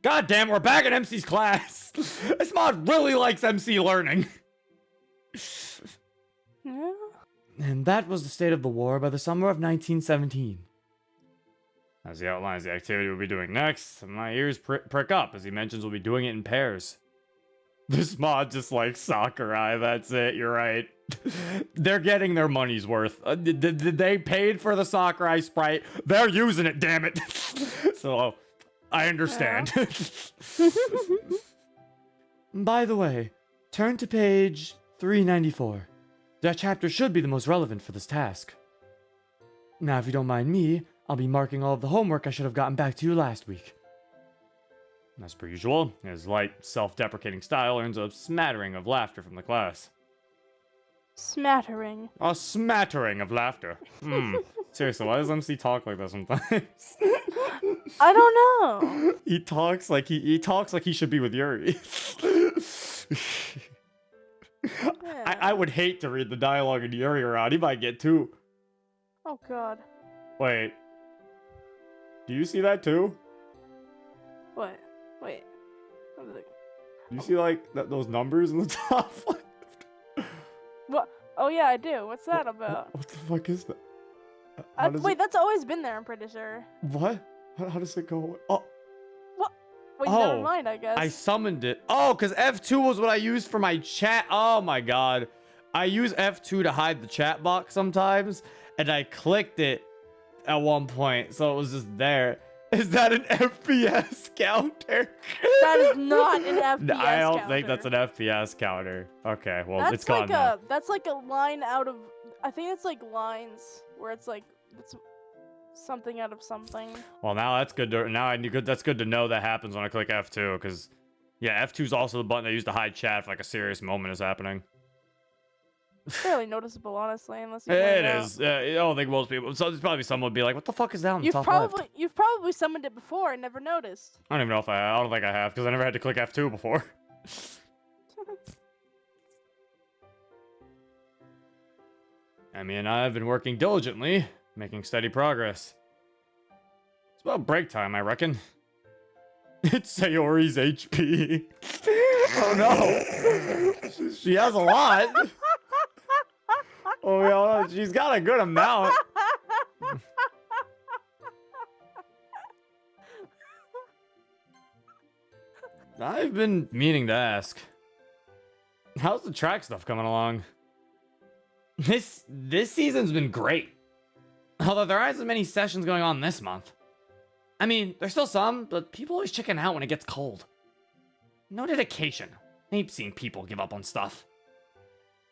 God damn, we're back in MC's class. This mod really likes MC learning. Yeah. And that was the state of the war by the summer of 1917. As he outlines the activity we'll be doing next, my ears prick up as he mentions we'll be doing it in pairs. This mod just like Sakurai, that's it, you're right. They're getting their money's worth. They paid for the Sakurai sprite. They're using it, damn it. So, I understand. Yeah. By the way, turn to page 394. That chapter should be the most relevant for this task. Now, if you don't mind me, I'll be marking all of the homework I should have gotten back to you last week. As per usual, his light, self-deprecating style earns a smattering of laughter from the class. Smattering. A smattering of laughter. Seriously, why does MC talk like that sometimes? I don't know. He talks like he should be with Yuri. Yeah. I would hate to read the dialogue in Yuri around. He might get two. Oh god. Wait. Do you see that too? What? Wait. What is it? Do you see like those numbers in the top left? What? Oh yeah, I do. What's that about? What the fuck is that? Wait, that's always been there, I'm pretty sure. What? How does it go? Oh. What? Wait, Oh, never mind, I guess. I summoned it. Oh, because F2 was what I used for my chat. Oh my god. I use F2 to hide the chat box sometimes, and I clicked it at one point, so it was just there. Is that an FPS counter? That is not an FPS I don't counter. think that's an FPS counter. Okay, well, That's it's gone like now. that's like a line out of. I think it's like lines where it's like it's something out of something. Well, now that's good. That's good to know that happens when I click F2, because yeah, F2 is also the button I use to hide chat if like a serious moment is happening. Fairly noticeable, honestly, unless you. It is. I don't think most people. So there's probably someone would be like, "What the fuck is that on the top left?" You've probably summoned it before and never noticed. I don't even know if I don't think I have, because I never had to click F2 before. Emmy and I have been working diligently, making steady progress. It's about break time, I reckon. It's Sayori's HP. Oh no. She has a lot. Oh yeah, she's got a good amount. I've been meaning to ask, how's the track stuff coming along? This season's been great. Although there aren't as many sessions going on this month. I mean, there's still some, but people always chicken out when it gets cold. No dedication. I hate seeing people give up on stuff.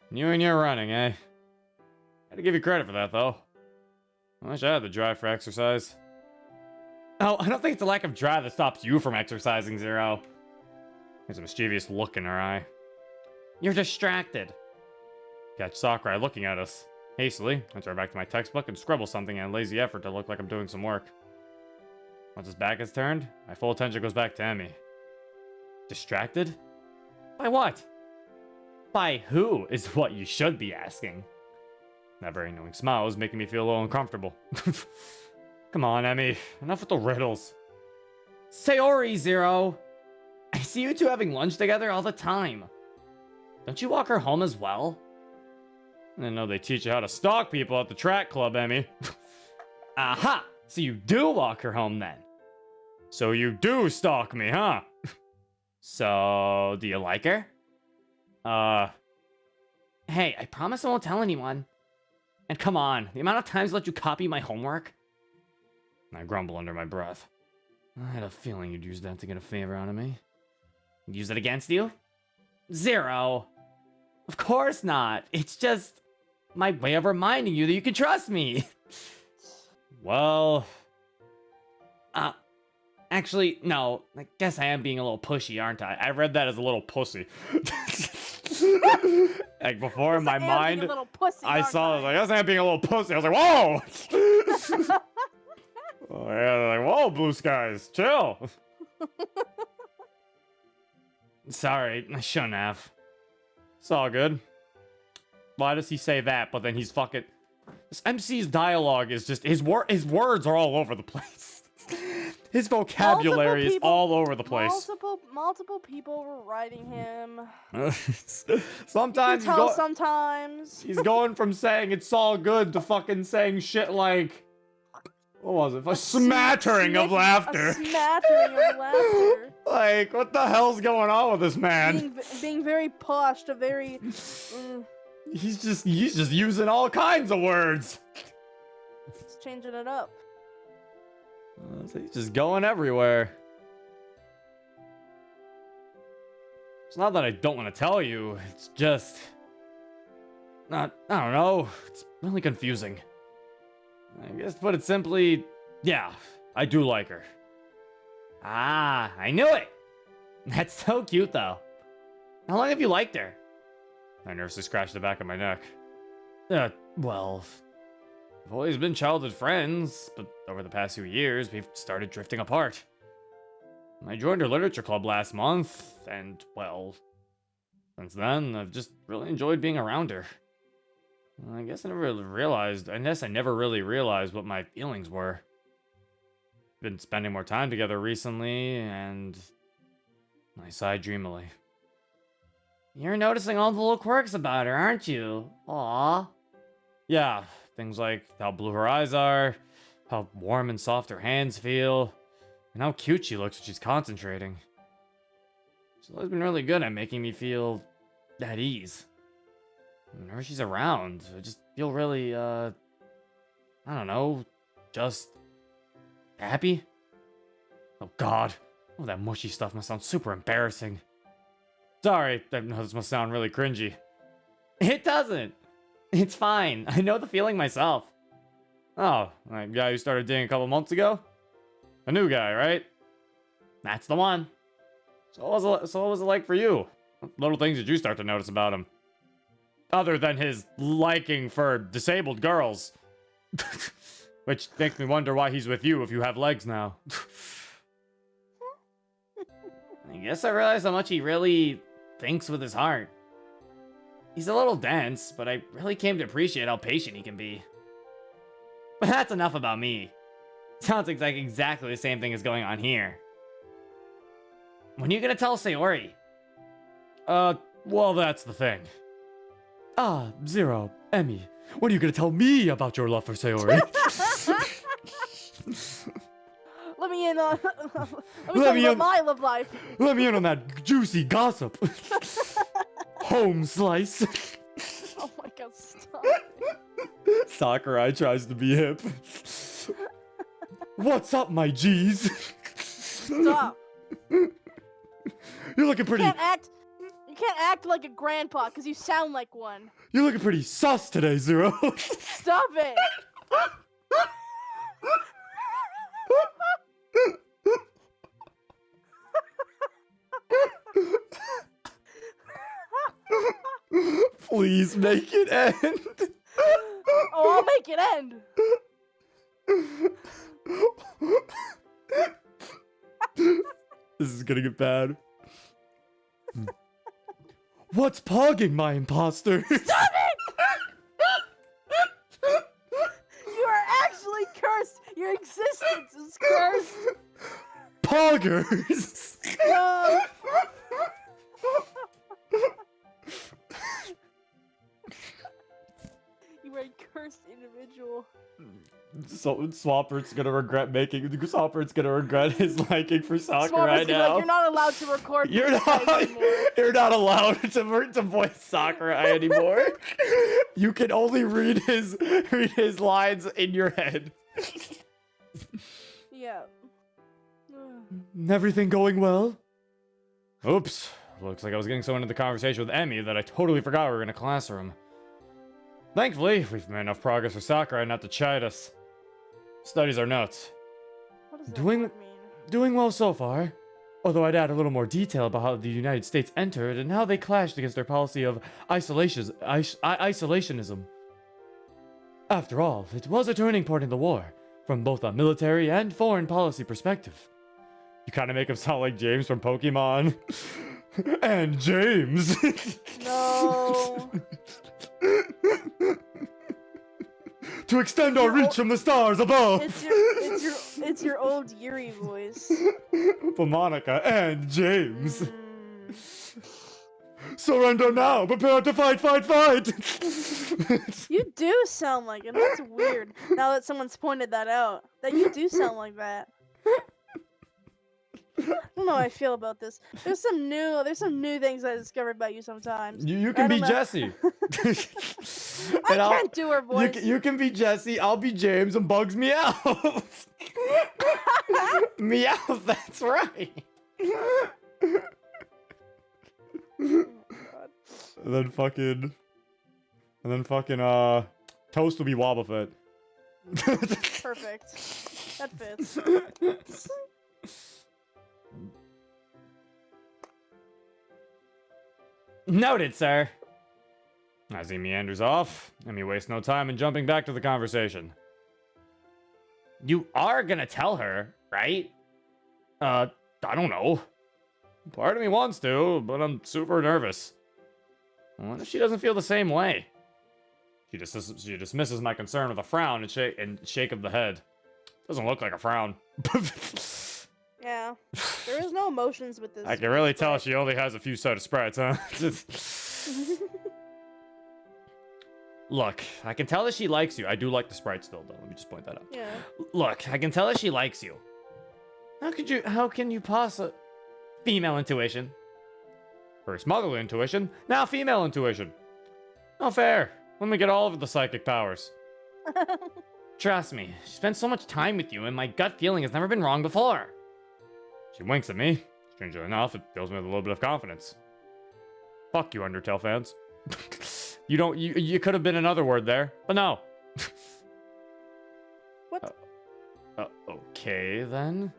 You and your running, eh? Gotta give you credit for that, though. I wish I had the drive for exercise. Oh, I don't think it's a lack of drive that stops you from exercising, Zero. There's a mischievous look in her eye. You're distracted. Catch Sakurai looking at us. Hastily, I turn back to my textbook and scribble something in a lazy effort to look like I'm doing some work. Once his back is turned, my full attention goes back to Emmy. Distracted? By what? By who is what you should be asking. That very knowing smile is making me feel a little uncomfortable. Come on, Emmy. Enough with the riddles. Sayori, Zero. I see you two having lunch together all the time. Don't you walk her home as well? I didn't know they teach you how to stalk people at the track club, Emmy. Aha! So you do walk her home then. So you do stalk me, huh? So, do you like her? Hey, I promise I won't tell anyone. And come on, the amount of times I let you copy my homework? I grumble under my breath. I had a feeling you'd use that to get a favor out of me. Use it against you? Zero. Of course not. It's just my way of reminding you that you can trust me. Well... actually, no. I guess I am being a little pushy, aren't I? I read that as a little pussy. Like, before in my mind, I saw it, I was like, I guess I'm being a little pussy. I was like, whoa! Oh, yeah, like, whoa, blue skies, chill. Sorry, I shouldn't have. It's all good. Why does he say that, but then he's fucking... This MC's dialogue is just... His words are all over the place. His vocabulary is people- all over the place. Multiple people were writing him. Sometimes You can tell sometimes. he's going from saying it's all good to fucking saying shit like, what was it? A smattering of laughter. A smattering of laughter. Like, what the hell's going on with this man? Being very posh, a very. He's just using all kinds of words. He's changing it up. So he's just going everywhere. It's not that I don't want to tell you. It's just I don't know. It's really confusing. I guess to put it simply, yeah, I do like her. Ah, I knew it. That's so cute, though. How long have you liked her? I nervously scratched the back of my neck. Well, we've always been childhood friends, but over the past few years, we've started drifting apart. I joined her literature club last month, and, well, since then, I've just really enjoyed being around her. I guess I never really realized what my feelings were. Been spending more time together recently, and I sighed dreamily. You're noticing all the little quirks about her, aren't you? Aww. Yeah, things like how blue her eyes are, how warm and soft her hands feel, and how cute she looks when she's concentrating. She's always been really good at making me feel at ease. Whenever she's around, I just feel really, I don't know, just happy? Oh god, all that mushy stuff must sound super embarrassing. Sorry, I know this must sound really cringy. It doesn't! It's fine, I know the feeling myself. Oh, that guy who started dating a couple months ago? A new guy, right? That's the one. So what was it like for you? What little things did you start to notice about him? Other than his liking for disabled girls. Which makes me wonder why he's with you if you have legs now. I guess I realized how much he really thinks with his heart. He's a little dense, but I really came to appreciate how patient he can be. But that's enough about me. Sounds like exactly the same thing is going on here. When are you gonna tell Sayori? Well, that's the thing. Ah, Zero, Emmy, when are you gonna tell me about your love for Sayori? Let me in on. Let me tell you about my love life. Let me in on that juicy gossip. Home slice. Oh my god, stop. Sakurai tries to be hip. What's up, my G's? Stop. You're looking pretty. You can't act like a grandpa because you sound like one. You're looking pretty sus today, Zero. Stop it. Please make it end. Oh, I'll make it end. This is gonna get bad. What's pogging, my imposter? Stop it! You are actually cursed. Your existence is cursed. Poggers. No. You are a cursed individual. So Swampert's gonna regret his liking for Sakurai Swampert's now. like, you're not allowed to record. You're this guy anymore. not allowed to voice Sakurai anymore. You can only read his lines in your head. Yeah. Everything going well? Oops. Looks like I was getting so into the conversation with Emmy that I totally forgot we were in a classroom. Thankfully, we've made enough progress for Sakurai not to chide us. Studies our notes. What does that Doing- word mean? Doing well so far. Although I'd add a little more detail about how the United States entered and how they clashed against their policy of isolationism. After all, it was a turning point in the war, from both a military and foreign policy perspective. You kind of make him sound like James from Pokemon. And James. No. To extend our reach from the stars above. It's it's your old Yuri voice. For Monica and James. Mm. Surrender now! Prepare to fight, fight, fight! You do sound like it. That's weird. Now that someone's pointed that out, that you do sound like that. I don't know how I feel about this. There's some new things I discovered about you sometimes. You can be Jesse. I can't do her voice. You can be Jesse, I'll be James, and Bugs Meow. Meow, that's right. And then fucking Toast will be Wobbuffet. Perfect. That fits. Noted, sir. As he meanders off, and we waste no time in jumping back to the conversation. You are gonna tell her, right? I don't know. Part of me wants to, but I'm super nervous. What if she doesn't feel the same way? She dismisses my concern with a frown and shake of the head. Doesn't look like a frown. Yeah. There is no emotions with this. I can really tell she only has a few soda sprites, huh? Look, I can tell that she likes you. I do like the Sprite still, though. Let me just point that out. Yeah. Look, I can tell that she likes you. How can you possibly... Female intuition. First motherly intuition, now female intuition. No fair. Let me get all of the psychic powers. Trust me, she spent so much time with you, and my gut feeling has never been wrong before. She winks at me. Strangely enough, it fills me with a little bit of confidence. Fuck you, Undertale fans. You could have been another word there, but no. What? Okay, then.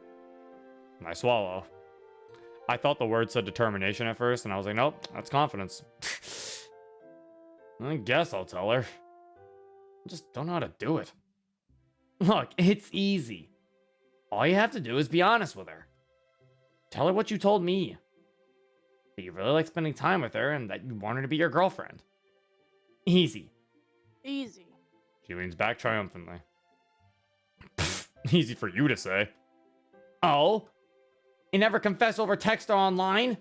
I swallow. I thought the word said determination at first, and I was like, nope, that's confidence. I guess I'll tell her. I just don't know how to do it. Look, it's easy. All you have to do is be honest with her. Tell her what you told me. That you really like spending time with her and that you want her to be your girlfriend. Easy. Easy. She leans back triumphantly. Easy for you to say. Oh? You never confess over text or online? It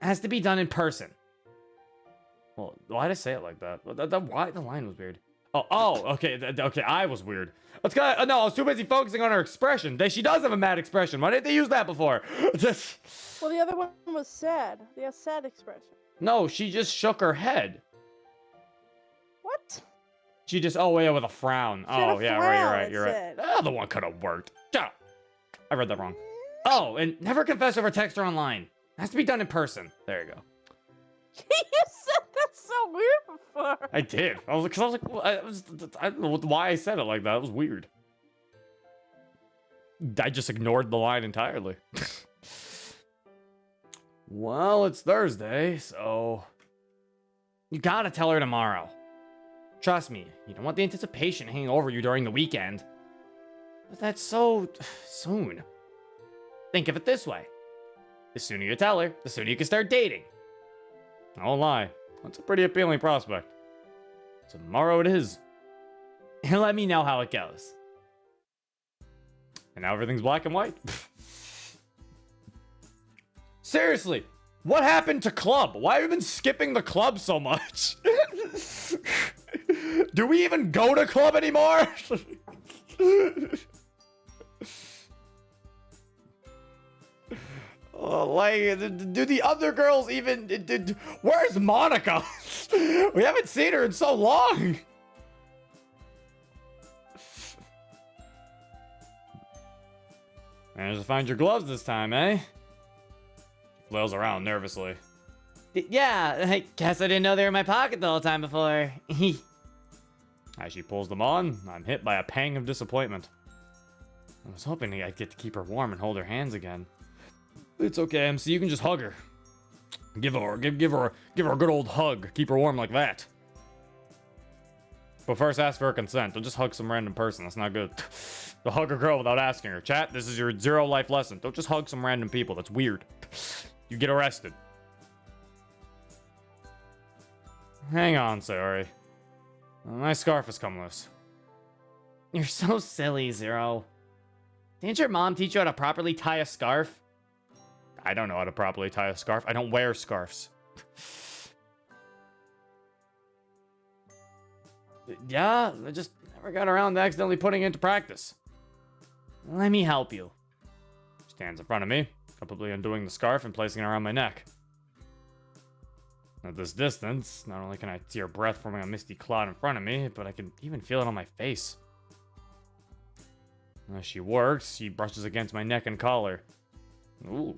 has to be done in person. Well, why did I say it like that? Why the line was weird. Okay, okay, I was weird. Let's go. No, I was too busy focusing on her expression. She does have a mad expression. Why didn't they use that before? Well, the other one was sad. They have sad expression. No, she just shook her head. What? She just, oh, yeah, with a frown. Oh, yeah, right, you're right. The other one could have worked. I read that wrong. Oh, and never confess over text or online. It has to be done in person. There you go. You said that so weird before. I did. I was like, well, I don't know why I said it like that. It was weird. I just ignored the line entirely. Well, it's Thursday, so you gotta tell her tomorrow. Trust me, you don't want the anticipation hanging over you during the weekend. But that's so soon. Think of it this way. The sooner you tell her, the sooner you can start dating. I won't lie, that's a pretty appealing prospect. Tomorrow it is. And let me know how it goes. And now everything's black and white. Seriously, what happened to club? Why have you been skipping the club so much? Do we even go to club anymore? Like, do the other girls even... Where's Monica? We haven't seen her in so long. Managed to find your gloves this time, eh? She flails around nervously. Yeah, I guess I didn't know they were in my pocket the whole time before. As she pulls them on, I'm hit by a pang of disappointment. I was hoping I'd get to keep her warm and hold her hands again. It's okay, MC, you can just hug her. Give her a good old hug. Keep her warm like that. But first ask for her consent. Don't just hug some random person. That's not good. Don't hug a girl without asking her. Chat, this is your 0 life lesson. Don't just hug some random people. That's weird. You get arrested. Hang on, sorry. My scarf has come loose. You're so silly, Zero. Didn't your mom teach you how to properly tie a scarf? I don't know how to properly tie a scarf. I don't wear scarves. Yeah, I just never got around to accidentally putting it into practice. Let me help you. Stands in front of me, completely undoing the scarf and placing it around my neck. At this distance, not only can I see her breath forming a misty cloud in front of me, but I can even feel it on my face. As she works, she brushes against my neck and collar. Ooh.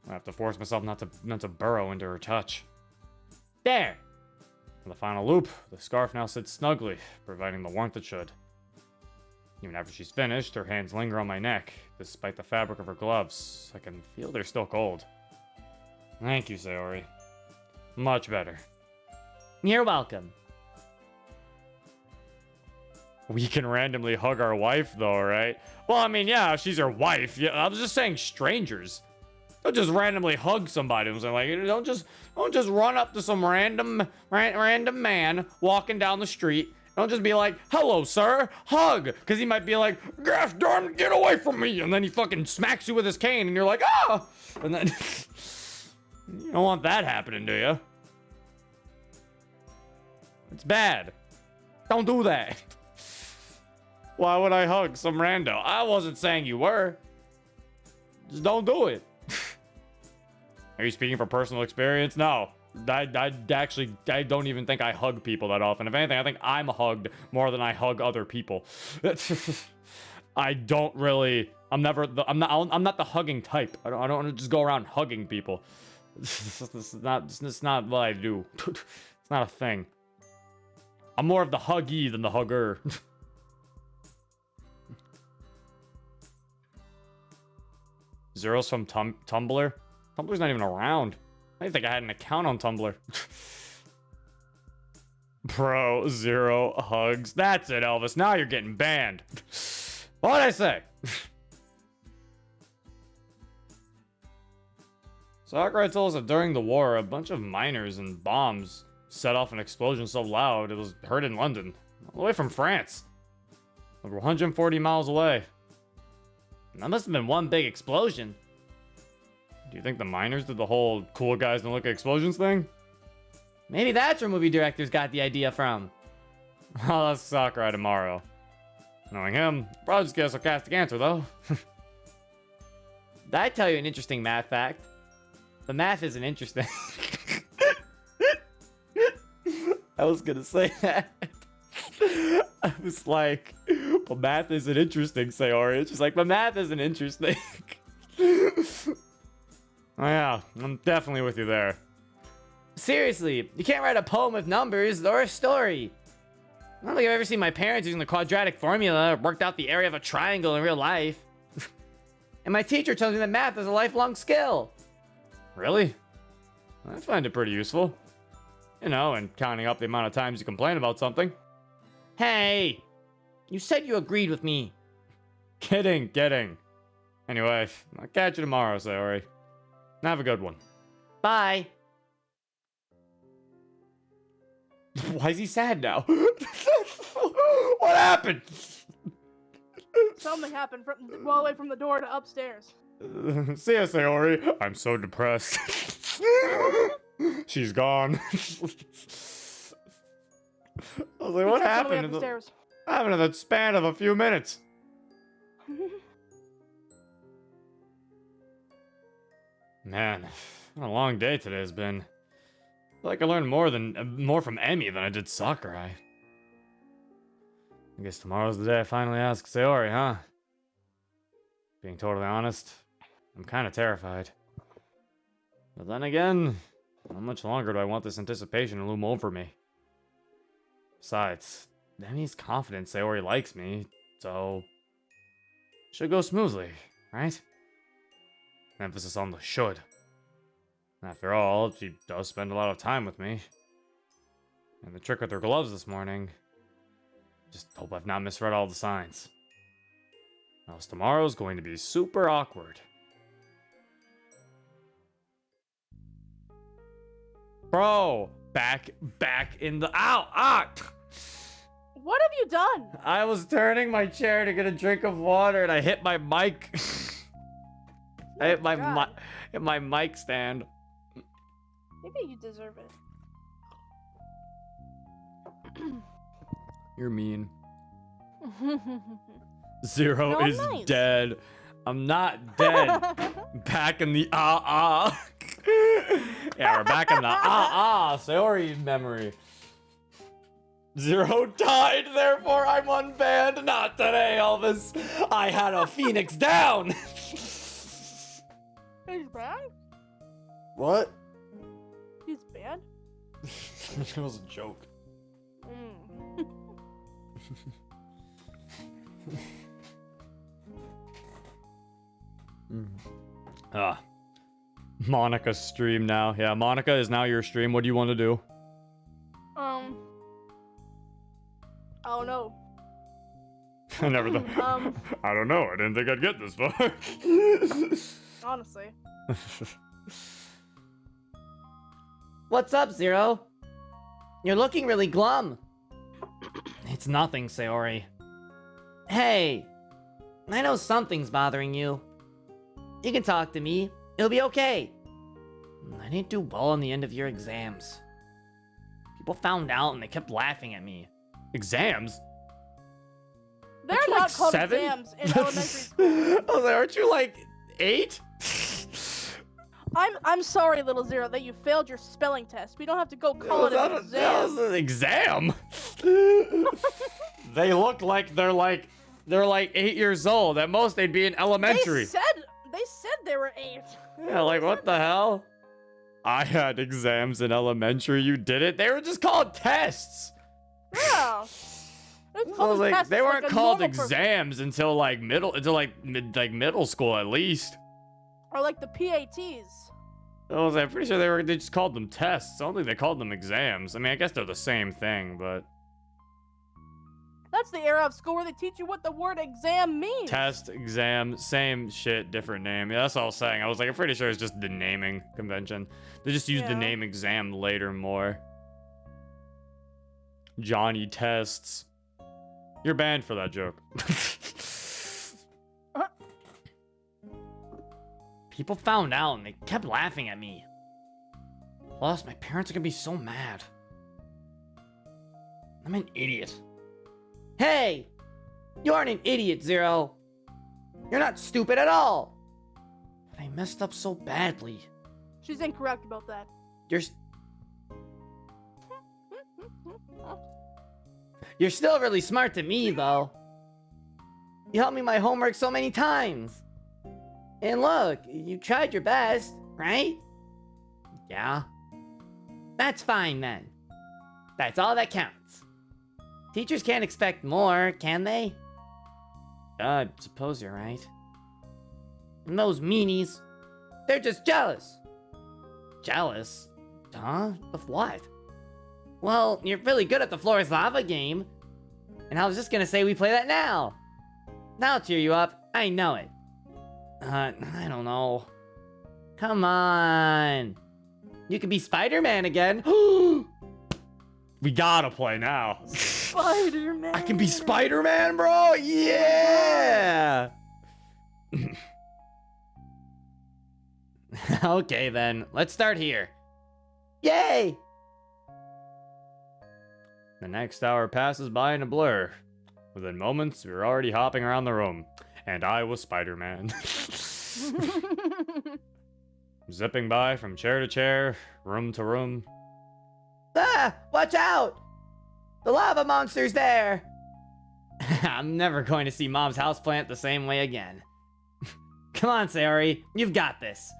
I have to force myself not to burrow into her touch. There! For the final loop, the scarf now sits snugly, providing the warmth it should. Even after she's finished, her hands linger on my neck, despite the fabric of her gloves. I can feel they're still cold. Thank you, Sayori. Much better. You're welcome. We can randomly hug our wife, though, right? Well, I mean, yeah, she's your wife. Yeah, I was just saying strangers. Don't just randomly hug somebody. Like, don't just run up to some random man walking down the street. Don't just be like, hello, sir, hug. Because he might be like, gosh darn, get away from me. And then he fucking smacks you with his cane and you're like, ah. And then, you don't want that happening, do you? It's bad. Don't do that. Why would I hug some rando? I wasn't saying you were. Just don't do it. Are you speaking from personal experience? No. I don't even think I hug people that often. If anything, I think I'm hugged more than I hug other people. I don't really. I'm not the hugging type. I don't want to just go around hugging people. It's not what I do. It's not a thing. I'm more of the huggy than the hugger. Zero's from Tumblr. Tumblr's not even around. I didn't think I had an account on Tumblr. Bro, Zero hugs. That's it, Elvis. Now you're getting banned. What'd I say? Sakurai told us that during the war, a bunch of miners and bombs set off an explosion so loud it was heard in London, all the way from France. Over 140 miles away. That must have been one big explosion. Do you think the miners did the whole cool guys don't look at explosions thing? Maybe that's where movie directors got the idea from. I'll ask Sakurai tomorrow. Knowing him, probably just get a sarcastic answer though. Did I tell you an interesting math fact? The math isn't interesting. I was gonna say that. I was like, well, math isn't interesting, Sayori. It's just like, but math isn't interesting. Oh yeah, I'm definitely with you there. Seriously, you can't write a poem with numbers or a story. I don't think I've ever seen my parents using the quadratic formula or worked out the area of a triangle in real life. And my teacher tells me that math is a lifelong skill. Really? I find it pretty useful. You know, and counting up the amount of times you complain about something. Hey! You said you agreed with me. Kidding. Anyway, I'll catch you tomorrow, Sayori. Have a good one. Bye. Why is he sad now? What happened? Something happened all the way from the door to upstairs. See ya, Sayori. I'm so depressed. She's gone. I was like, what happened? Happened in the span of a few minutes. Man, what a long day today has been. I feel like I learned more from Emmy than I did Sakurai. I guess tomorrow's the day I finally ask Sayori, huh? Being totally honest, I'm kind of terrified. But then again, how much longer do I want this anticipation to loom over me? Besides, Emmy's confident Sayori likes me, so it should go smoothly, right? Emphasis on the should. After all, she does spend a lot of time with me. And the trick with her gloves this morning. Just hope I've not misread all the signs. Else tomorrow's going to be super awkward. Bro, back in the What have you done? I was turning my chair to get a drink of water and I hit my mic. I hit God. my mic stand. Maybe you deserve it. You're mean. Zero No, is nice. dead. I'm not dead. Back in the Yeah, we're back in the Sayori memory. Zero died, therefore I'm unbanned. Not today, Elvis. I had a phoenix down. He's banned? What? He's banned? It was a joke. Mm. Monica's stream now. Yeah, Monica is now your stream. What do you want to do? I don't know. I never thought. I don't know. I didn't think I'd get this far. Honestly. What's up, Zero? You're looking really glum. It's nothing, Sayori. Hey, I know something's bothering you. You can talk to me. It'll be okay. I didn't do well on the end of your exams. People found out and they kept laughing at me. Exams? They're Aren't you, not like, called 7? exams in elementary school. I was like, aren't you like 8? I'm sorry, little Zero, that you failed your spelling test. We don't have to go call it an That exam. was an exam. They look like they're like 8 years old. At most, they'd be in elementary. They said they were 8. Yeah, like what the hell? I had exams in elementary. You did it. They were just called tests. Yeah. It's I called was like, tests they weren't like a called normal person. exams until like middle school at least. Or like the PATs. I'm pretty sure they just called them tests. I don't think they called them exams. I mean, I guess they're the same thing, but That's the era of school where they teach you what the word exam means. test, exam, same shit, different name. Yeah, that's all I was saying. I was like, I'm pretty sure it's just the naming convention. They just used the Yeah. name exam later more. Johnny tests. You're banned for that joke. People found out and they kept laughing at me. Plus, my parents are gonna be so mad. I'm an idiot. Hey! You aren't an idiot, Zero. You're not stupid at all. But I messed up so badly. She's incorrect about that. You're still really smart to me, though. You helped me my homework so many times. And look, you tried your best, right? Yeah. That's fine, then. That's all that counts. Teachers can't expect more, can they? I suppose you're right. And those meanies, they're just jealous. Jealous? Huh? Of what? Well, you're really good at the Floor is Lava game. And I was just gonna say we play that now. That'll cheer you up. I know it. I don't know. Come on. You could be Spider-Man again. We gotta play now. Spider-Man. I can be Spider-Man, bro. Yeah. Okay, then. Let's start here. Yay! The next hour passes by in a blur. Within moments, we were already hopping around the room. And I was Spider-Man. Zipping by from chair to chair, room to room. Ah! Watch out! The lava monster's there! I'm never going to see Mom's houseplant the same way again. Come on, Sayori. You've got this.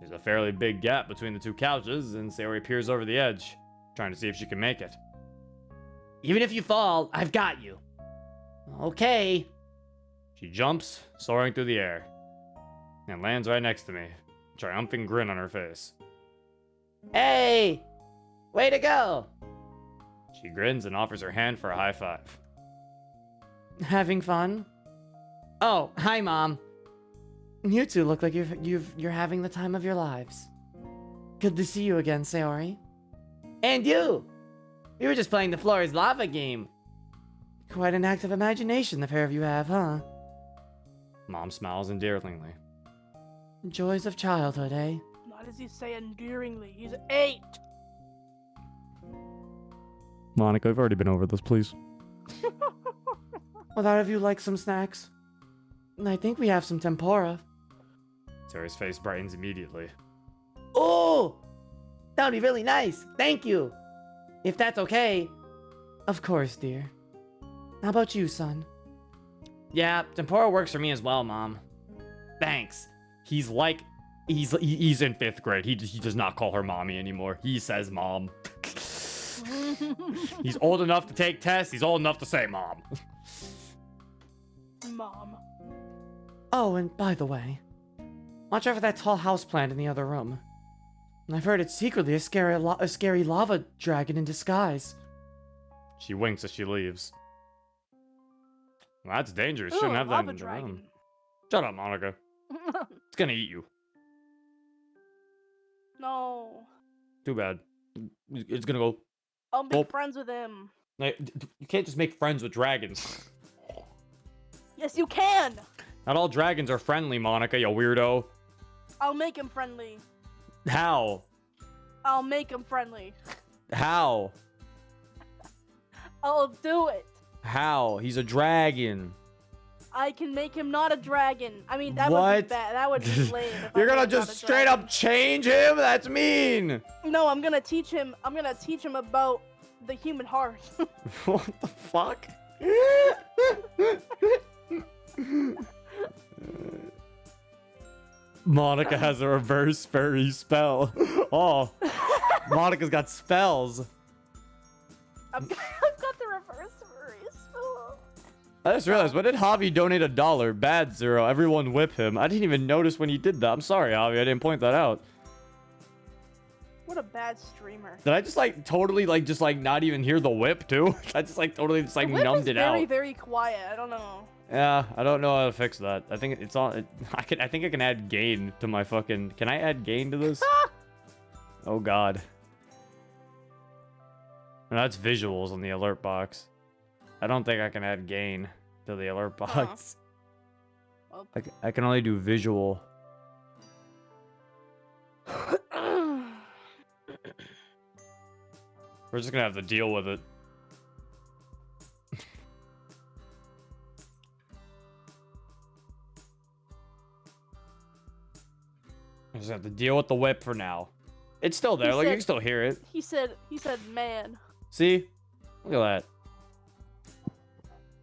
There's a fairly big gap between the two couches, and Sayori peers over the edge, trying to see if she can make it. Even if you fall, I've got you. Okay. She jumps, soaring through the air, and lands right next to me, a triumphant grin on her face. Hey! Way to go! She grins and offers her hand for a high five. Having fun? Oh, hi, Mom. You two look like you're having the time of your lives. Good to see you again, Sayori. And you! We were just playing the Floor is Lava game. Quite an active imagination the pair of you have, huh? Mom smiles endearingly. Joys of childhood, eh? Why does he say endearingly? He's 8. Monica, I've already been over this, please. Would either of you like some snacks? I think we have some tempura. Sarah's face brightens immediately. Oh! That would be really nice. Thank you. If that's okay. Of course, dear. How about you, son? Yeah, tempura works for me as well, Mom. Thanks. He's in 5th grade. He does not call her mommy anymore. He says mom. He's old enough to take tests. He's old enough to say mom. Mom. Oh, and by the way, watch out for that tall houseplant in the other room. I've heard it's secretly a scary lava dragon in disguise. She winks as she leaves. Well, that's dangerous. Ooh, Shouldn't have that lava in the dragon. room. Shut up, Monica. It's gonna eat you. No. Too bad. It's gonna go. I'll make friends with him. Like, you can't just make friends with dragons. Yes, you can. Not all dragons are friendly, Monica, you weirdo. I'll make him friendly. How? I'll make him friendly. How? I'll do it. How? He's a dragon. I can make him not a dragon. I mean, that would be bad. That would be lame. If You're I gonna made him just not a straight dragon. up change him? That's mean. No, I'm gonna teach him. I'm gonna teach him about the human heart. What the fuck? Monica has a reverse fairy spell. Oh, Monica's got spells. I've got the reverse furry spell. I just realized, when did Javi donate $1? Bad Zero. Everyone whip him. I didn't even notice when he did that. I'm sorry, Javi. I didn't point that out. What a bad streamer. Did I just totally not even hear the whip too? I just totally The whip numbed is it very, out. very quiet. I don't know. Yeah, I don't know how to fix that. I think it's on. I think I can add gain to my fucking. Can I add gain to this? Oh god. No, that's visuals on the alert box. I don't think I can add gain to the alert box. Well. I can only do visual. We're just gonna have to deal with it. I just have to deal with the whip for now. It's still there. Like, you can still hear it. He said, man. See? Look at that.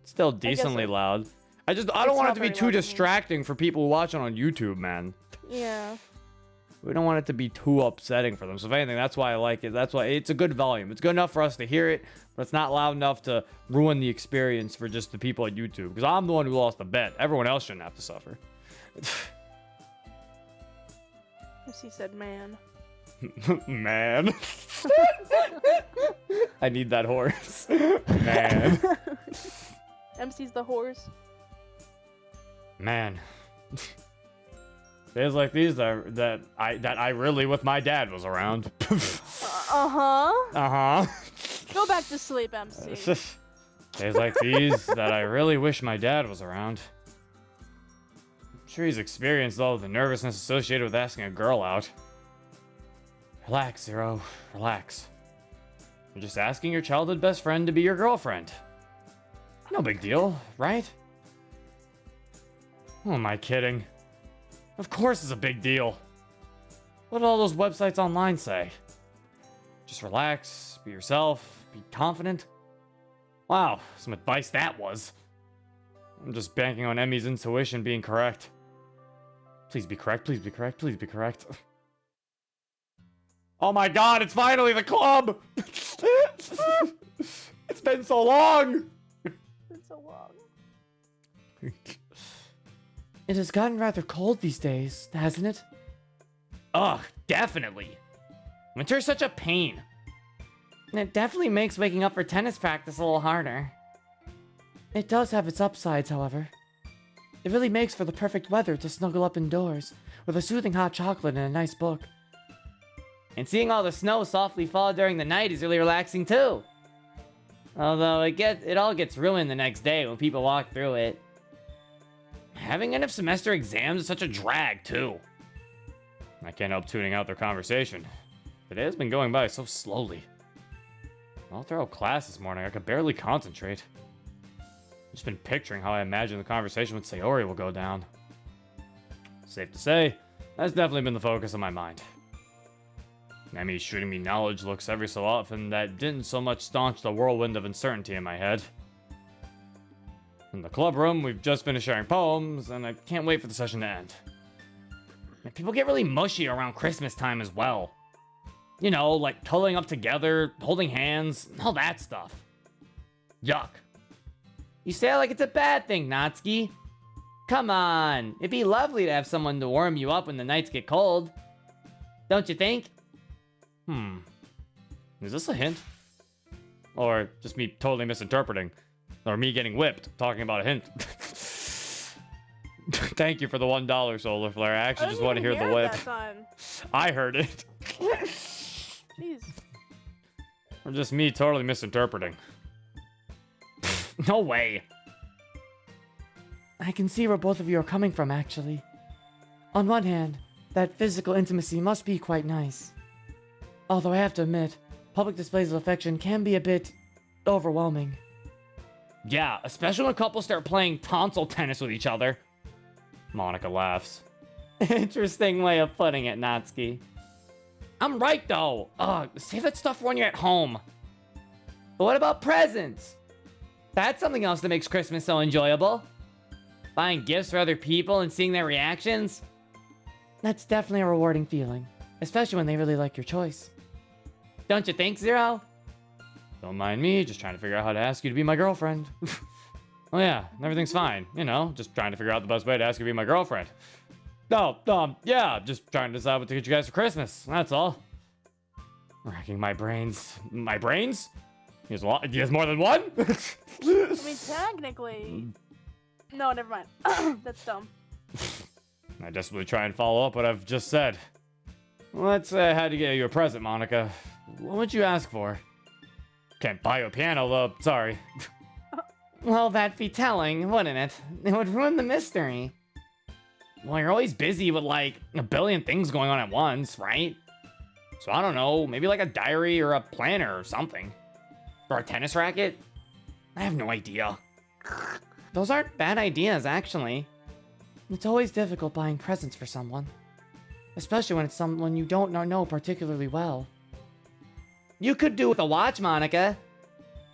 It's still decently loud. I don't want it to be too distracting for people who watch it on YouTube, man. Yeah. We don't want it to be too upsetting for them. So if anything, that's why I like it. That's why it's a good volume. It's good enough for us to hear it, but it's not loud enough to ruin the experience for just the people at YouTube. Because I'm the one who lost the bet. Everyone else shouldn't have to suffer. Yes, he said man. Man. I need that horse. Man. MC's the horse. Man. Days like these that I really with my dad was around. Uh-huh. Uh-huh. Go back to sleep, MC. Days like these that I really wish my dad was around. I'm sure he's experienced all of the nervousness associated with asking a girl out. Relax, Zero. Relax. You're just asking your childhood best friend to be your girlfriend. No big deal, right? Who am I kidding? Of course it's a big deal. What do all those websites online say? Just relax, be yourself, be confident. Wow, some advice that was. I'm just banking on Emmy's intuition being correct. Please be correct, please be correct, please be correct. Oh my god, it's finally the club! It's been so long! It's been so long. It has gotten rather cold these days, hasn't it? Ugh, definitely. Winter's such a pain. And it definitely makes waking up for tennis practice a little harder. It does have its upsides, however. It really makes for the perfect weather to snuggle up indoors, with a soothing hot chocolate and a nice book. And seeing all the snow softly fall during the night is really relaxing too. Although it all gets ruined the next day when people walk through it. Having end of semester exams is such a drag, too. I can't help tuning out their conversation. The day has been going by so slowly. All throughout class this morning, I could barely concentrate. I've just been picturing how I imagine the conversation with Sayori will go down. Safe to say, that's definitely been the focus of my mind. Nemi shooting me knowledge looks every so often that didn't so much staunch the whirlwind of uncertainty in my head. In the club room, we've just finished sharing poems, and I can't wait for the session to end. And people get really mushy around Christmas time as well. You know, like cuddling up together, holding hands, all that stuff. Yuck. You say it like it's a bad thing, Natsuki. Come on, it'd be lovely to have someone to warm you up when the nights get cold. Don't you think? Is this a hint? Or just me totally misinterpreting? Or me getting whipped, talking about a hint? Thank you for the $1 solar flare. I actually just want to hear the whip. That time. I heard it. Jeez. Or just me totally misinterpreting. No way. I can see where both of you are coming from, actually. On one hand, that physical intimacy must be quite nice. Although I have to admit, public displays of affection can be a bit overwhelming. Yeah, especially when couples start playing tonsil tennis with each other. Monica laughs. Interesting way of putting it, Natsuki. I'm right, though. Save that stuff for when you're at home. But what about presents? That's something else that makes Christmas so enjoyable. Buying gifts for other people and seeing their reactions. That's definitely a rewarding feeling. Especially when they really like your choice. Don't you think, Zero? Don't mind me, just trying to figure out how to ask you to be my girlfriend. Oh yeah, everything's fine. You know, just trying to figure out the best way to ask you to be my girlfriend. Yeah, just trying to decide what to get you guys for Christmas. That's all. Racking my brains. My brains? He has more than one? I mean, technically... No, never mind. That's dumb. I desperately try and follow up what I've just said. Let's how to get you a present, Monica. What would you ask for? Can't buy you a piano, though. Sorry. Well, that'd be telling, wouldn't it? It would ruin the mystery. Well, you're always busy with, like, a billion things going on at once, right? So I don't know, maybe like a diary or a planner or something. Or a tennis racket? I have no idea. Those aren't bad ideas, actually. It's always difficult buying presents for someone. Especially when it's someone you don't know particularly well. You could do with a watch, Monica.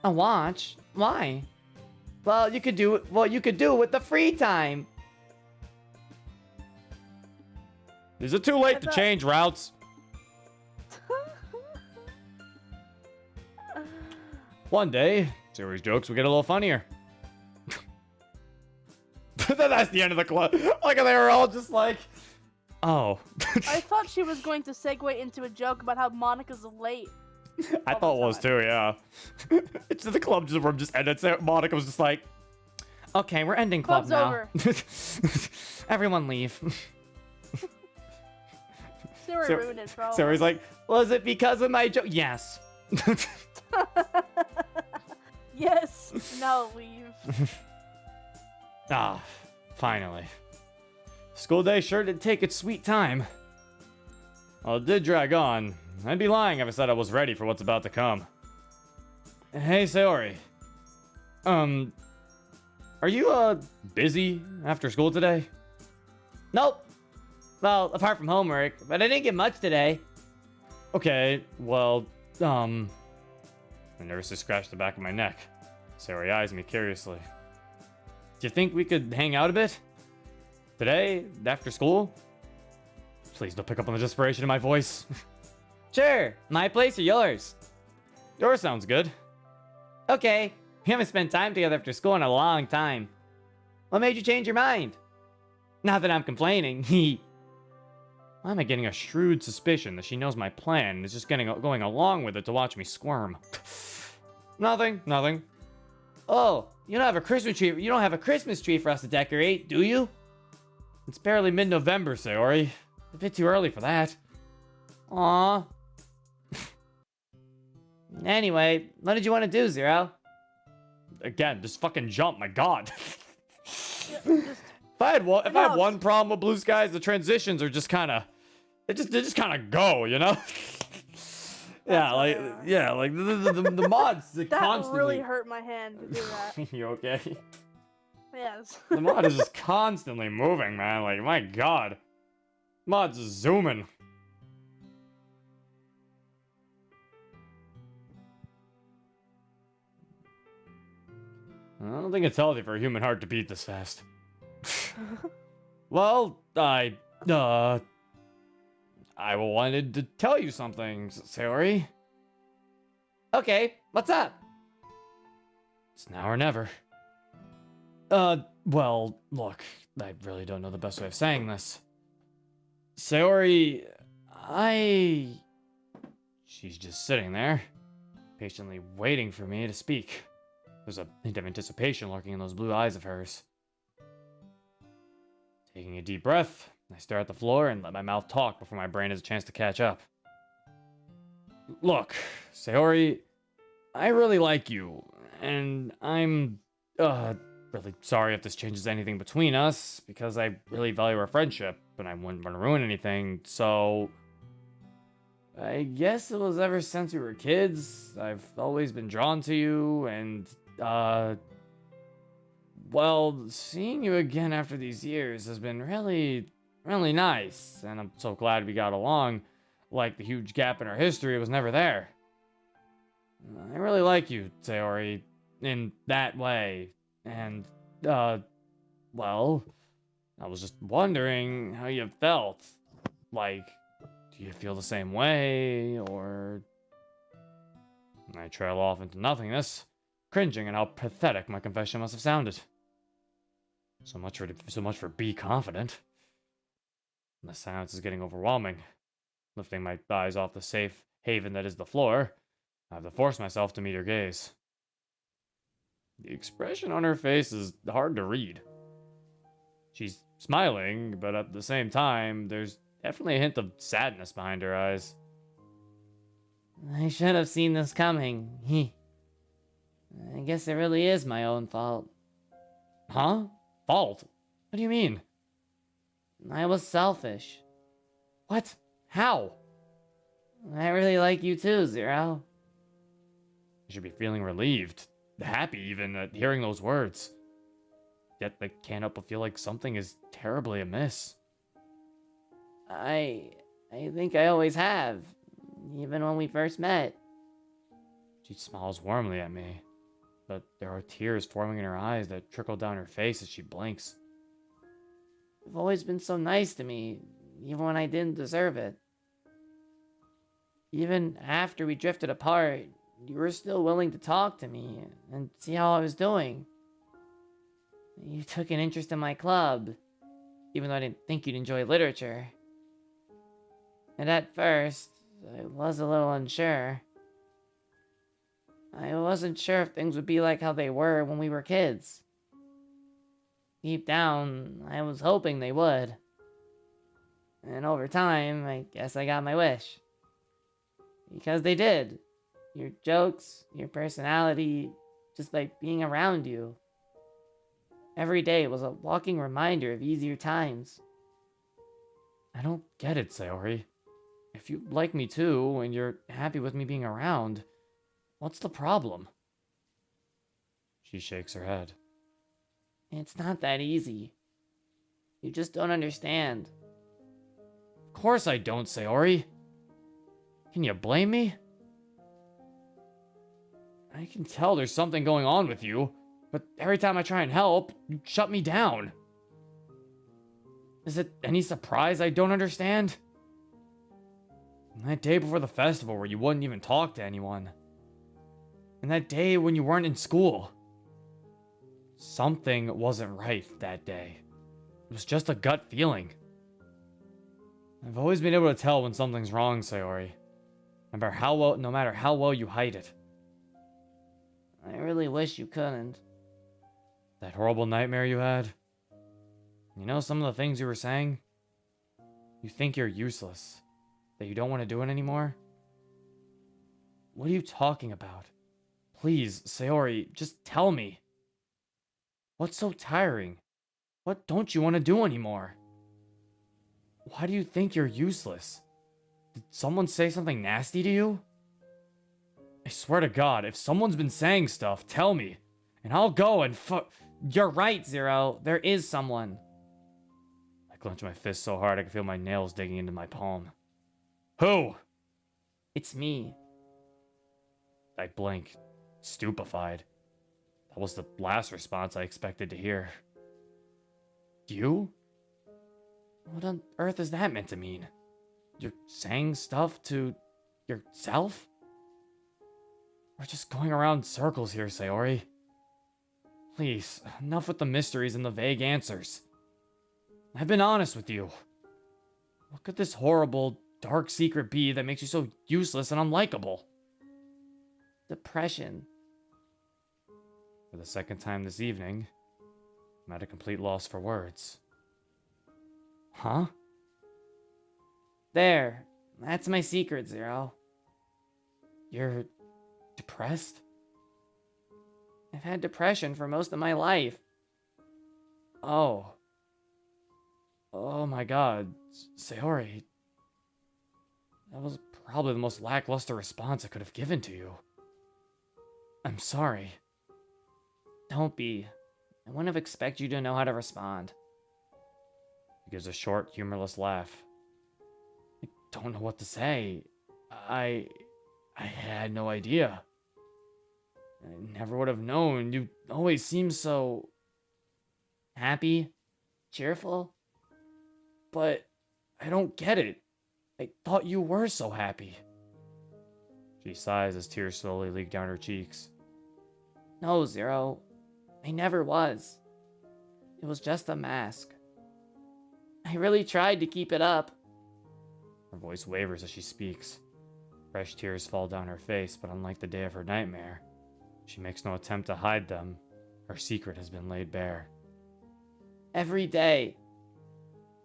A watch? Why? Well, you could do what you could do with the free time. Is it too late to change routes? One day, series jokes will get a little funnier. That's the end of the club. Like they were all just like, oh. I thought she was going to segue into a joke about how Monica's late. I thought it was too, yeah. It's the club room just ended. So Monica was just like, okay, we're ending club Club's now. over. Everyone leave. Sarah ruined it for all. Sarah's like, was it because of my joke? Yes. Yes. Now leave. Ah, finally. School day sure did take its sweet time. Well, it did drag on. I'd be lying if I said I was ready for what's about to come. Hey, Sayori. Are you, busy after school today? Nope. Well, apart from homework, but I didn't get much today. Okay, well, I nervously scratched the back of my neck. Sayori eyes me curiously. Do you think we could hang out a bit? Today, after school? Please don't pick up on the desperation in my voice. Sure, my place or yours? Yours sounds good. Okay, we haven't spent time together after school in a long time. What made you change your mind? Not that I'm complaining. Why am I getting a shrewd suspicion that she knows my plan and is just going along with it to watch me squirm? Nothing. Oh, you don't have a Christmas tree. You don't have a Christmas tree for us to decorate, do you? It's barely mid-November, Sayori. A bit too early for that. Aww. Anyway, what did you want to do, Zero? again, just fucking jump, my god. Yeah, just If I had Enough. one problem with Blue Skies, the transitions are just kind of, they just kind of go, you know? Yeah, what like they are. yeah, like the mods that constantly. really hurt my hand to do that. You okay? Yes. The mod is just constantly moving, man. Like my god, mod's just zooming. I don't think it's healthy for a human heart to beat this fast. Well, I wanted to tell you something, Sayori. Okay, what's up? It's now or never. Well, look, I really don't know the best way of saying this. Sayori, She's just sitting there, patiently waiting for me to speak. There's a hint of anticipation lurking in those blue eyes of hers. Taking a deep breath, I stare at the floor and let my mouth talk before my brain has a chance to catch up. Look, Sayori, I really like you, and I'm, really sorry if this changes anything between us, because I really value our friendship, and I wouldn't want to ruin anything, so... I guess it was ever since we were kids, I've always been drawn to you, and, well, seeing you again after these years has been really, really nice, and I'm so glad we got along. Like the huge gap in our history was never there. I really like you, Sayori, in that way, and, well, I was just wondering how you felt. Like, do you feel the same way, or... I trail off into nothingness, cringing at how pathetic my confession must have sounded. So much for be confident. The silence is getting overwhelming. Lifting my eyes off the safe haven that is the floor, I have to force myself to meet her gaze. The expression on her face is hard to read. She's smiling, but at the same time, there's definitely a hint of sadness behind her eyes. I should have seen this coming. I guess it really is my own fault. Huh? Fault? What do you mean? I was selfish. What? How? I really like you too, Zero. You should be feeling relieved, happy even, at hearing those words. Yet I can't help but feel like something is terribly amiss. I think I always have, even when we first met. She smiles warmly at me, but there are tears forming in her eyes that trickle down her face as she blinks. You've always been so nice to me, even when I didn't deserve it. Even after we drifted apart, you were still willing to talk to me and see how I was doing. You took an interest in my club, even though I didn't think you'd enjoy literature. And at first, I was a little unsure. I wasn't sure if things would be like how they were when we were kids. Deep down, I was hoping they would. And over time, I guess I got my wish. Because they did. Your jokes, your personality, just by being around you. Every day was a walking reminder of easier times. I don't get it, Sayori. If you like me too, and you're happy with me being around, what's the problem? She shakes her head. It's not that easy. You just don't understand. Of course I don't, Sayori. Can you blame me? I can tell there's something going on with you, but every time I try and help, you shut me down. Is it any surprise I don't understand? That day before the festival where you wouldn't even talk to anyone. And that day when you weren't in school. Something wasn't right that day. It was just a gut feeling. I've always been able to tell when something's wrong, Sayori. No matter how well you hide it. I really wish you couldn't. That horrible nightmare you had? You know some of the things you were saying? You think you're useless. That you don't want to do it anymore? What are you talking about? Please, Sayori, just tell me. What's so tiring? What don't you want to do anymore? Why do you think you're useless? Did someone say something nasty to you? I swear to God, if someone's been saying stuff, tell me. And I'll go and You're right, Zero. There is someone. I clenched my fist so hard I could feel my nails digging into my palm. Who? It's me. I blinked, stupefied. That was the last response I expected to hear. You? What on earth is that meant to mean? You're saying stuff to yourself? We're just going around circles here, Sayori. Please, enough with the mysteries and the vague answers. I've been honest with you. What could this horrible, dark secret be that makes you so useless and unlikable? Depression. For the second time this evening, I'm at a complete loss for words. Huh? There. That's my secret, Zero. You're depressed? I've had depression for most of my life. Oh. Oh my God. Sayori. That was probably the most lackluster response I could have given to you. I'm sorry. Don't be. I wouldn't have expected you to know how to respond. He gives a short, humorless laugh. I don't know what to say. I had no idea. I never would have known. You always seem so happy, cheerful. But I don't get it. I thought you were so happy. She sighs as tears slowly leak down her cheeks. No, Zero. I never was. It was just a mask. I really tried to keep it up. Her voice wavers as she speaks. Fresh tears fall down her face, but unlike the day of her nightmare, she makes no attempt to hide them. Her secret has been laid bare. Every day.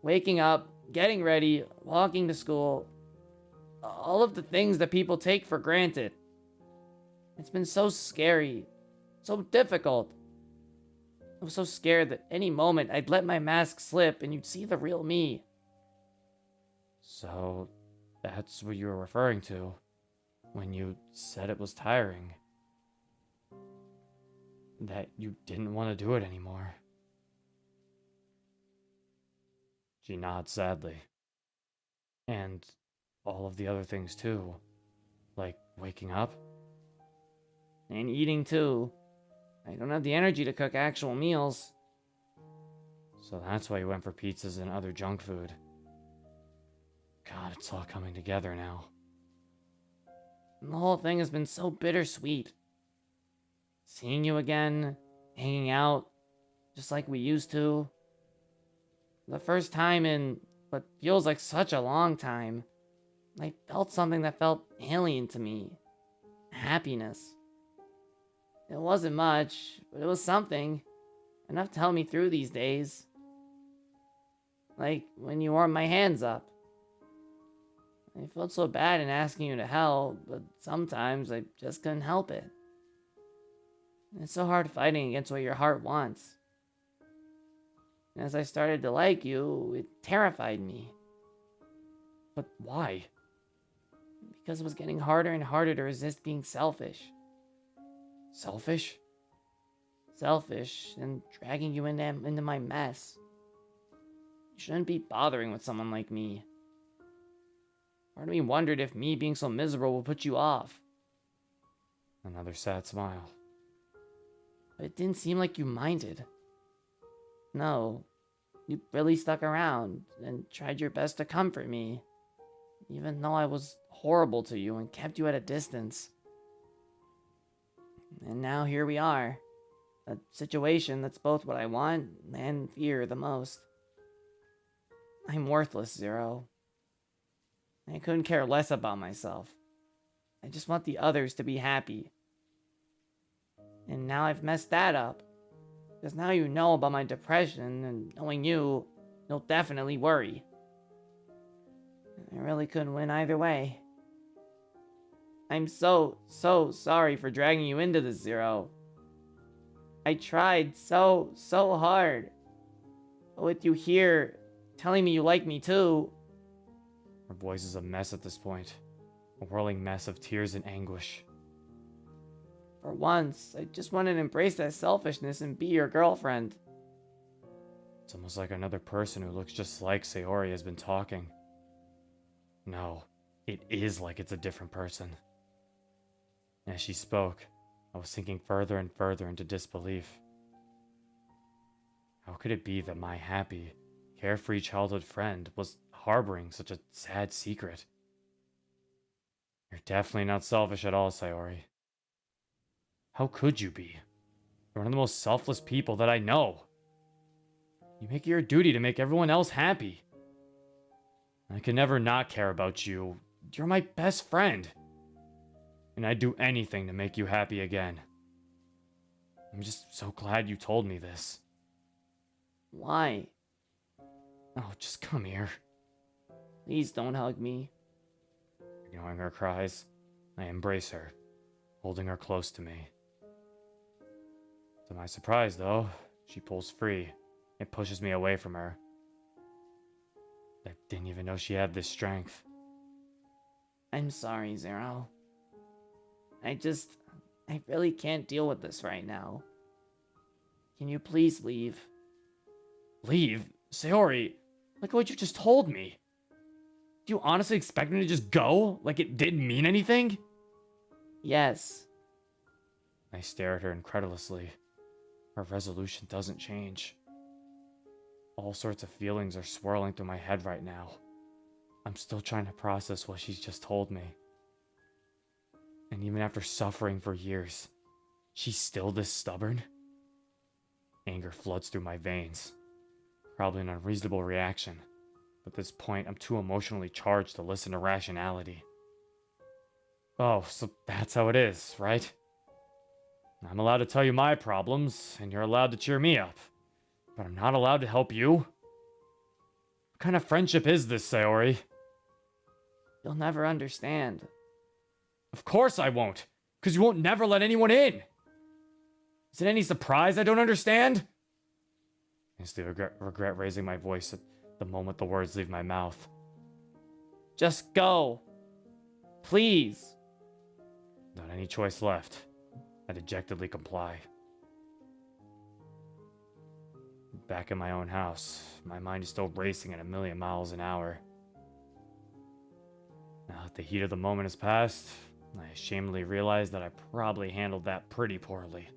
Waking up, getting ready, walking to school. All of the things that people take for granted. It's been so scary. So difficult. I was so scared that any moment I'd let my mask slip and you'd see the real me. So, that's what you were referring to when you said it was tiring. That you didn't want to do it anymore. She nods sadly. And all of the other things too. Like waking up. And eating too. I don't have the energy to cook actual meals. So that's why you went for pizzas and other junk food. God, it's all coming together now. And the whole thing has been so bittersweet. Seeing you again, hanging out, just like we used to. The first time in what feels like such a long time, I felt something that felt alien to me. Happiness. It wasn't much, but it was something. Enough to help me through these days. Like when you warmed my hands up. I felt so bad in asking you to help, but sometimes I just couldn't help it. It's so hard fighting against what your heart wants. And as I started to like you, it terrified me. But why? Because it was getting harder and harder to resist being selfish. Selfish? Selfish and dragging you into my mess. You shouldn't be bothering with someone like me. Part of me wondered if me being so miserable would put you off. Another sad smile. But it didn't seem like you minded. No, you really stuck around and tried your best to comfort me, even though I was horrible to you and kept you at a distance. And now here we are, a situation that's both what I want and fear the most. I'm worthless, Zero. I couldn't care less about myself. I just want the others to be happy. And now I've messed that up. Because now you know about my depression, and knowing you'll definitely worry. I really couldn't win either way. I'm so sorry for dragging you into this, Zero. I tried so hard. With you here, telling me you like me too. Her voice is a mess at this point. A whirling mess of tears and anguish. For once, I just wanted to embrace that selfishness and be your girlfriend. It's almost like another person who looks just like Sayori has been talking. No, it is like it's a different person. As she spoke, I was sinking further and further into disbelief. How could it be that my happy, carefree childhood friend was harboring such a sad secret? You're definitely not selfish at all, Sayori. How could you be? You're one of the most selfless people that I know. You make it your duty to make everyone else happy. I could never not care about you. You're my best friend. And I'd do anything to make you happy again. I'm just so glad you told me this. Why? Oh, just come here. Please don't hug me. Ignoring her cries, I embrace her, holding her close to me. To my surprise, though, she pulls free and pushes me away from her. I didn't even know she had this strength. I'm sorry, Zero. I really can't deal with this right now. Can you please leave? Leave? Sayori, look at what you just told me. Do you honestly expect me to just go? Like it didn't mean anything? Yes. I stare at her incredulously. Her resolution doesn't change. All sorts of feelings are swirling through my head right now. I'm still trying to process what she's just told me. And even after suffering for years, she's still this stubborn? Anger floods through my veins. Probably an unreasonable reaction. But at this point, I'm too emotionally charged to listen to rationality. Oh, so that's how it is, right? I'm allowed to tell you my problems, and you're allowed to cheer me up. But I'm not allowed to help you? What kind of friendship is this, Sayori? You'll never understand. Of course I won't, because you won't never let anyone in. Is it any surprise I don't understand? I instantly regret raising my voice at the moment the words leave my mouth. Just go. Please. Not any choice left. I dejectedly comply. Back in my own house, my mind is still racing at 1,000,000 miles an hour. Now that the heat of the moment has passed, I ashamedly realize that I probably handled that pretty poorly.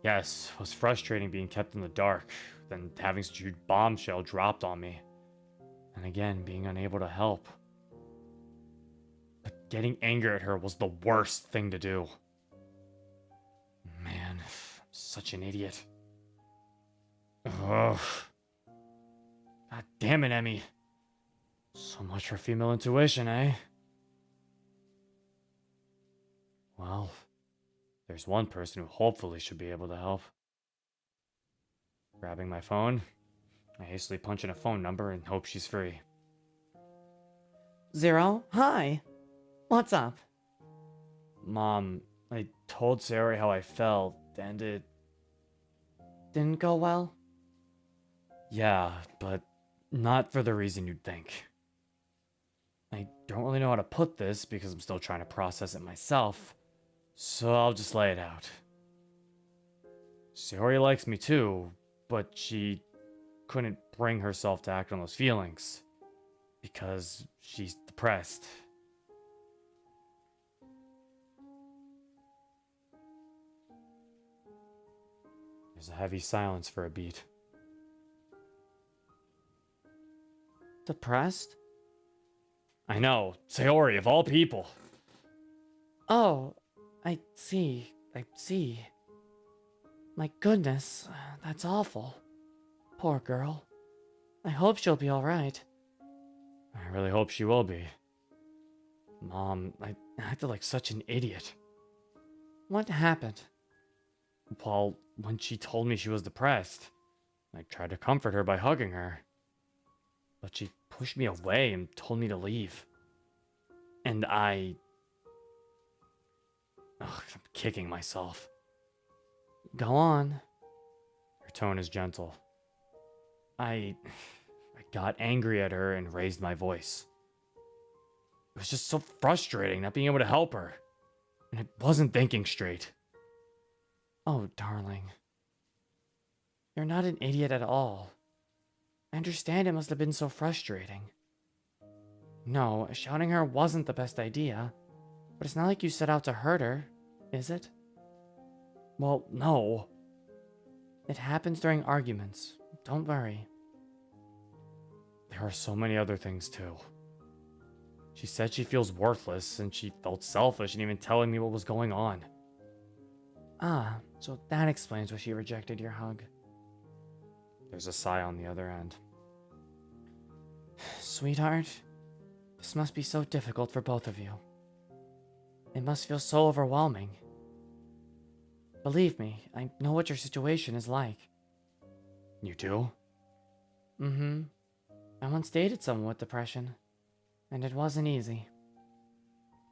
Yes, it was frustrating being kept in the dark, then having such a huge bombshell dropped on me, and again being unable to help. But getting angry at her was the worst thing to do. Man, I'm such an idiot. Ugh. God damn it, Emmy. So much for female intuition, eh? Well, there's one person who hopefully should be able to help. Grabbing my phone, I hastily punch in a phone number and hope she's free. Zero, hi. What's up? Mom, I told Sayori how I felt, and it... Didn't go well? Yeah, but not for the reason you'd think. I don't really know how to put this because I'm still trying to process it myself, so I'll just lay it out. Sayori likes me too, but she couldn't bring herself to act on those feelings because she's depressed. There's a heavy silence for a beat. Depressed? I know, Sayori of all people. Oh, I see. My goodness, that's awful. Poor girl. I hope she'll be alright. I really hope she will be. Mom, I acted like such an idiot. What happened? Well, when she told me she was depressed, I tried to comfort her by hugging her. But she pushed me away and told me to leave. And I Ugh, I'm kicking myself. Go on. Her tone is gentle. I got angry at her and raised my voice. It was just so frustrating not being able to help her. And I wasn't thinking straight. Oh, darling. You're not an idiot at all. I understand it must have been so frustrating. No, shouting her wasn't the best idea, but it's not like you set out to hurt her, is it? Well, no. It happens during arguments. Don't worry. There are so many other things too. She said she feels worthless and she felt selfish in even telling me what was going on. Ah, so that explains why she rejected your hug. There's a sigh on the other end. Sweetheart, this must be so difficult for both of you. It must feel so overwhelming. Believe me, I know what your situation is like. You too? Mm-hmm. I once dated someone with depression, and it wasn't easy.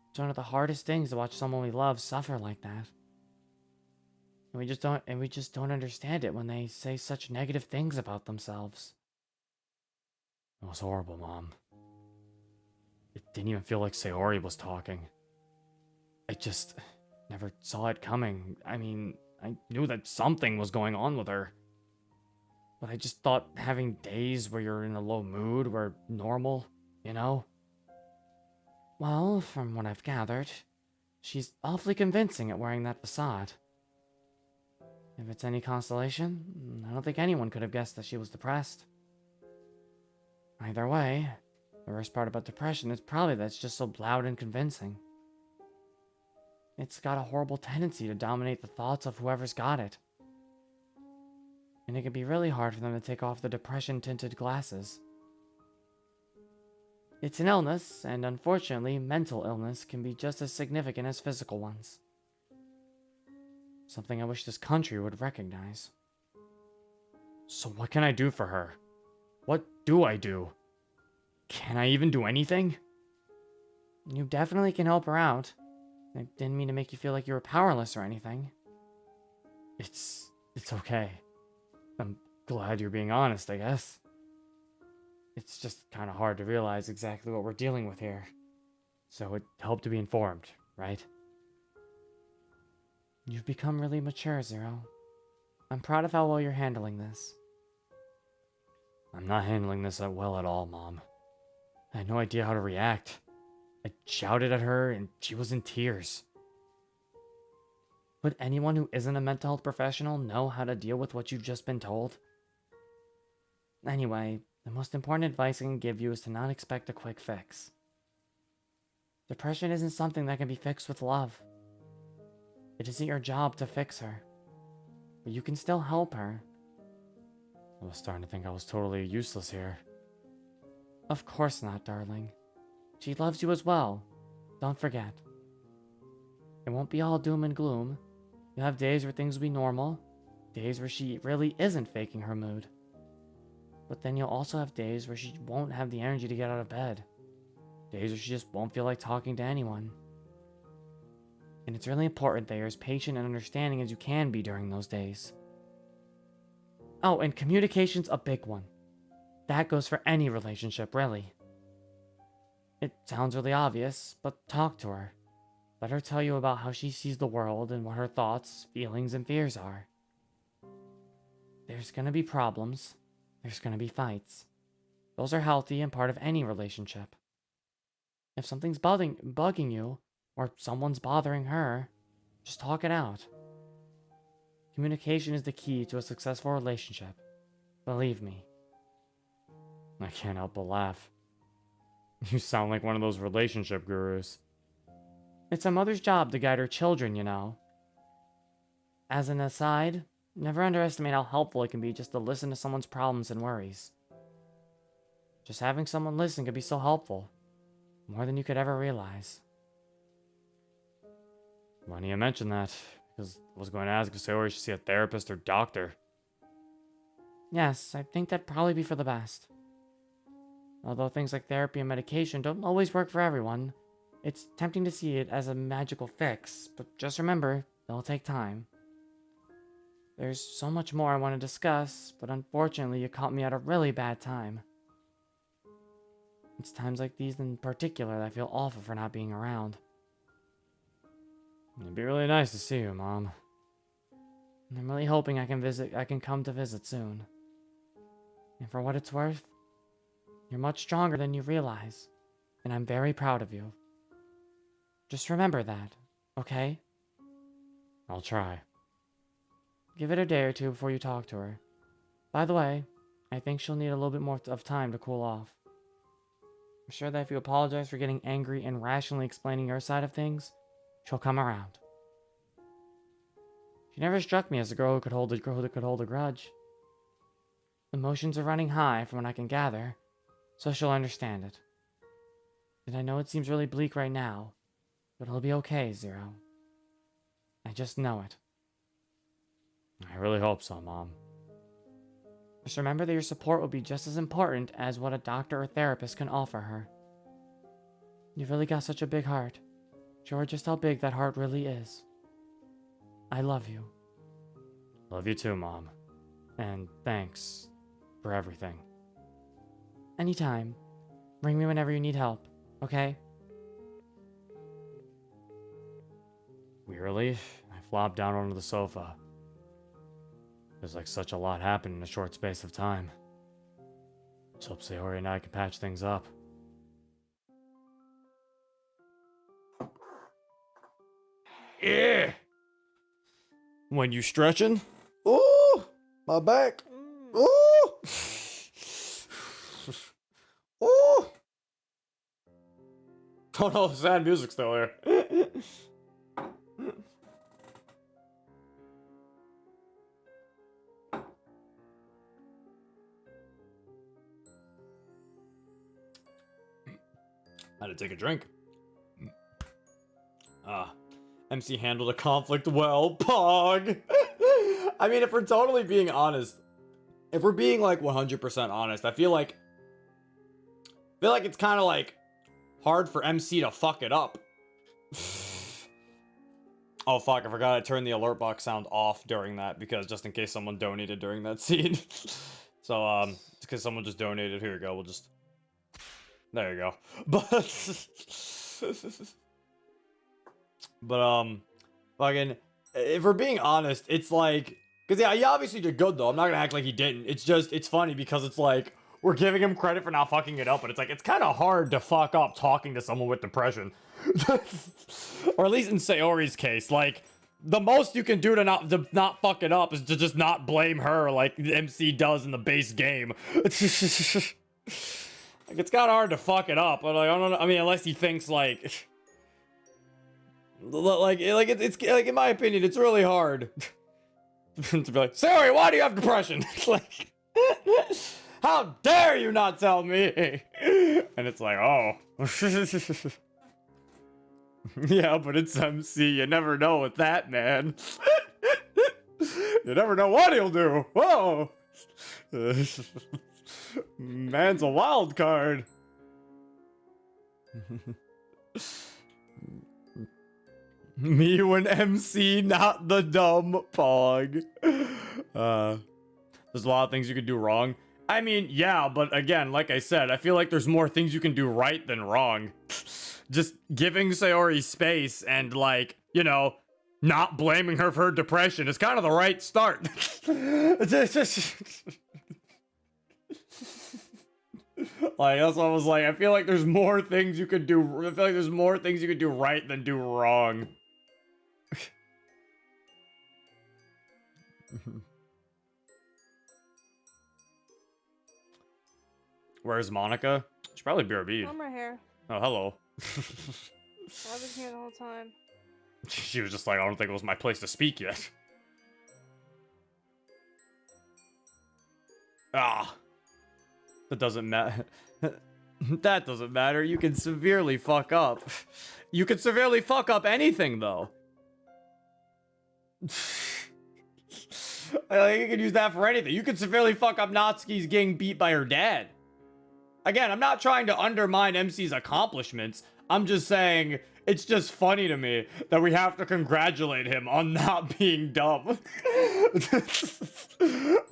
It's one of the hardest things to watch someone we love suffer like that. And we just don't understand it when they say such negative things about themselves. It was horrible, Mom. It didn't even feel like Sayori was talking. I just never saw it coming. I mean, I knew that something was going on with her. But I just thought having days where you're in a low mood were normal, you know? Well, from what I've gathered, she's awfully convincing at wearing that facade. If it's any consolation, I don't think anyone could have guessed that she was depressed. Either way, the worst part about depression is probably that it's just so loud and convincing. It's got a horrible tendency to dominate the thoughts of whoever's got it. And it can be really hard for them to take off the depression-tinted glasses. It's an illness, and unfortunately, mental illness can be just as significant as physical ones. Something I wish this country would recognize. So what can I do for her? What do I do? Can I even do anything? You definitely can help her out. I didn't mean to make you feel like you were powerless or anything. It's okay. I'm glad you're being honest, I guess. It's just kind of hard to realize exactly what we're dealing with here. So it helped to be informed, right? You've become really mature, Zero. I'm proud of how well you're handling this. I'm not handling this well at all, Mom. I had no idea how to react. I shouted at her and she was in tears. Would anyone who isn't a mental health professional know how to deal with what you've just been told? Anyway, the most important advice I can give you is to not expect a quick fix. Depression isn't something that can be fixed with love. It isn't your job to fix her. But you can still help her. I was starting to think I was totally useless here. Of course not, darling. She loves you as well. Don't forget. It won't be all doom and gloom. You'll have days where things will be normal. Days where she really isn't faking her mood. But then you'll also have days where she won't have the energy to get out of bed. Days where she just won't feel like talking to anyone. And it's really important that you're as patient and understanding as you can be during those days. Oh, and communication's a big one. That goes for any relationship, really. It sounds really obvious, but talk to her. Let her tell you about how she sees the world and what her thoughts, feelings, and fears are. There's gonna be problems. There's gonna be fights. Those are healthy and part of any relationship. If something's bugging you, or someone's bothering her, just talk it out. Communication is the key to a successful relationship. Believe me. I can't help but laugh. You sound like one of those relationship gurus. It's a mother's job to guide her children, you know. As an aside, never underestimate how helpful it can be just to listen to someone's problems and worries. Just having someone listen can be so helpful. More than you could ever realize. Funny you mention that, because I was going to ask if Sayori should see a therapist or doctor. Yes, I think that'd probably be for the best. Although things like therapy and medication don't always work for everyone, It's tempting to see it as a magical fix, but just remember, it'll take time. There's so much more I want to discuss, but unfortunately you caught me at a really bad time. It's times like these in particular that I feel awful for not being around. It'd be really nice to see you, Mom. And I'm really hoping I can come to visit soon. And for what it's worth, you're much stronger than you realize, and I'm very proud of you. Just remember that, okay? I'll try. Give it a day or two before you talk to her. By the way, I think she'll need a little bit more of time to cool off. I'm sure that if you apologize for getting angry and rationally explaining your side of things, she'll come around. She never struck me as a girl who could hold a grudge. Emotions are running high from what I can gather, so she'll understand it. And I know it seems really bleak right now, but it'll be okay, Zero. I just know it. I really hope so, Mom. Just remember that your support will be just as important as what a doctor or therapist can offer her. You've really got such a big heart. Show her just how big that heart really is. I love you. Love you too, Mom. And thanks for everything. Anytime. Ring me whenever you need help, okay? Wearily, I flopped down onto the sofa. There's like such a lot happened in a short space of time. Let's hope Sayori and I can patch things up. Yeah. When you stretching? Ooh, my back. Mm. Ooh. Ooh. Oh no, the sad music's still here. I had to take a drink. MC handled a conflict well, Pog. I mean, if we're totally being honest, if we're being like 100% honest, I feel like it's kind of like hard for MC to fuck it up. Oh fuck, I forgot to turn the alert box sound off during that, because just in case someone donated during that scene. So, because someone just donated, here you go, we'll just... There you go. But, fucking, if we're being honest, it's like, because yeah, he obviously did good though, I'm not gonna act like he didn't, it's funny because it's like, we're giving him credit for not fucking it up, but it's like, it's kind of hard to fuck up talking to someone with depression. Or at least in Sayori's case, like, the most you can do to not fuck it up is to just not blame her like the MC does in the base game. Like, it's kind of hard to fuck it up, but like, I don't know, I mean, unless he thinks like it's like, in my opinion, it's really hard to be like, Sayori, why do you have depression? Like, how dare you not tell me? And it's like, oh. Yeah, but it's MC. You never know with that, man. You never know what he'll do. Whoa. Man's a wild card. Me when MC, not the dumb Pog. There's a lot of things you could do wrong. I mean, yeah, but again, like I said, I feel like there's more things you can do right than wrong. Just giving Sayori space and, like, you know, not blaming her for her depression is kind of the right start. Like, that's what I was like, I feel like there's more things you could do. I feel like there's more things you could do right than do wrong. Where's Monica? She's probably BRB. I'm right here. Oh, hello. I've been here the whole time. She was just like, I don't think it was my place to speak yet. Ah. That doesn't matter. That doesn't matter. You can severely fuck up. You can severely fuck up anything, though. Like, you can use that for anything. You can severely fuck up Natsuki's getting beat by her dad. Again, I'm not trying to undermine MC's accomplishments. I'm just saying it's just funny to me that we have to congratulate him on not being dumb.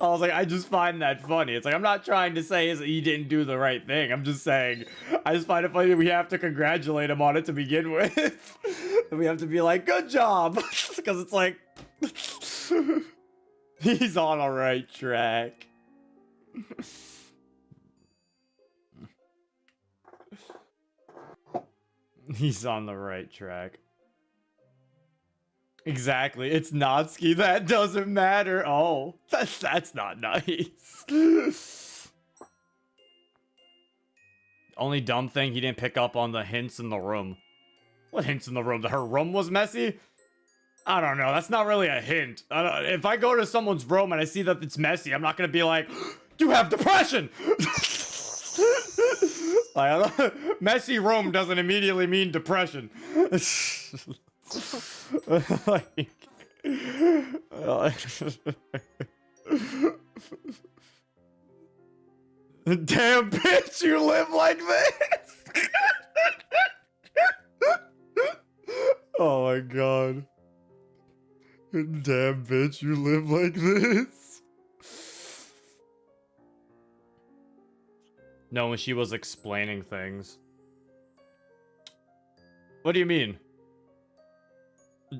I was like, I just find that funny. It's like, I'm not trying to say he didn't do the right thing. I'm just saying, I just find it funny that we have to congratulate him on it to begin with. And we have to be like, good job. Because it's like, he's on a right track. He's on the right track. Exactly. It's Natsuki. That doesn't matter. Oh, that's not nice. Only dumb thing, he didn't pick up on the hints in the room. What hints in the room? That her room was messy? I don't know. That's not really a hint. If I go to someone's room and I see that it's messy, I'm not going to be like, you have depression! Like, messy room doesn't immediately mean depression. Like, damn bitch, you live like this. Oh my god. Damn bitch, you live like this. No, when she was explaining things. What do you mean?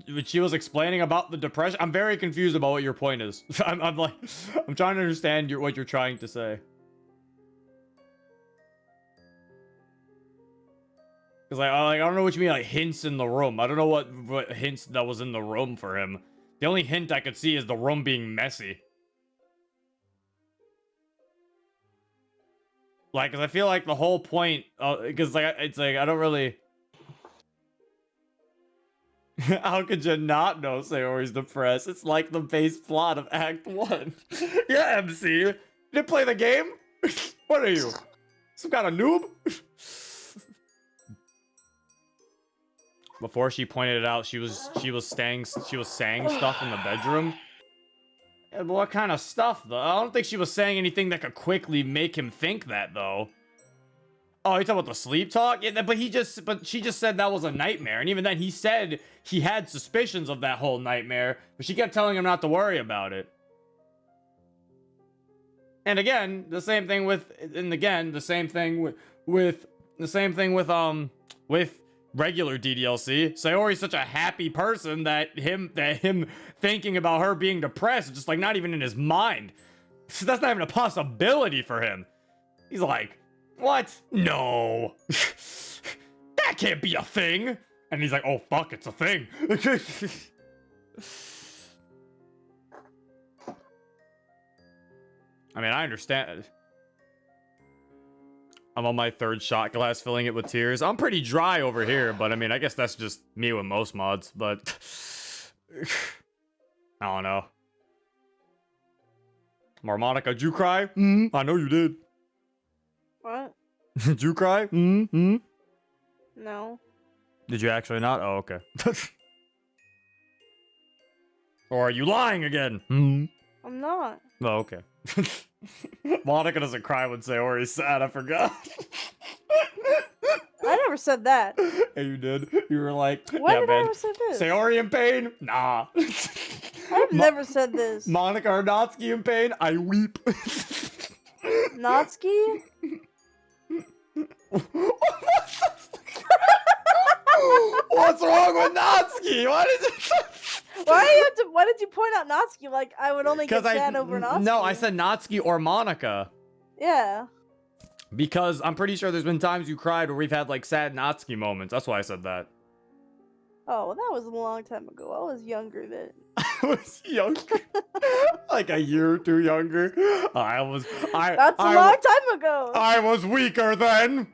When she was explaining about the depression? I'm very confused about what your point is. I'm trying to understand what you're trying to say. Cause I don't know what you mean, like hints in the room. I don't know what hints that was in the room for him. The only hint I could see is the room being messy. Like, cause I feel like the whole point, cause like it's like I don't really. How could you not know Sayori's depressed? It's like the base plot of Act 1. Yeah, MC. You didn't play the game? What are you? Some kind of noob? Before she pointed it out, she was saying stuff in the bedroom. Yeah, but what kind of stuff though? I don't think she was saying anything that could quickly make him think that though. Oh, you talking about the sleep talk? Yeah, but she just said that was a nightmare, and even then he said he had suspicions of that whole nightmare, but she kept telling him not to worry about it. And again, the same thing with regular DDLC. Sayori's such a happy person that him thinking about her being depressed is just like not even in his mind. So that's not even a possibility for him. He's like, what? No. That can't be a thing. And he's like, oh fuck, it's a thing. I mean, I understand. I'm on my third shot glass, filling it with tears. I'm pretty dry over here, but I mean, I guess that's just me with most mods, but I don't know. Marmonica, did you cry? I know you did. What? Did you cry? Mm-hmm. No. Did you actually not? Oh, okay. Or are you lying again? I'm not. Oh, okay. Monica doesn't cry when Sayori's sad, I forgot. I never said that. Yeah, you did. You were like, Why yeah, did man. I ever say this? Sayori in pain? Nah. I've never said this. Monica or Natsuki in pain? I weep. Natsuki? What's wrong with Natsuki? Why did you point out Natsuki? Like I would only get sad over Natsuki. No, I said Natsuki or Monica. Yeah. Because I'm pretty sure there's been times you cried where we've had like sad Natsuki moments. That's why I said that. Oh, well, that was a long time ago. I was younger then. I was younger. Like a year or two younger. That's a long time ago. I was weaker then.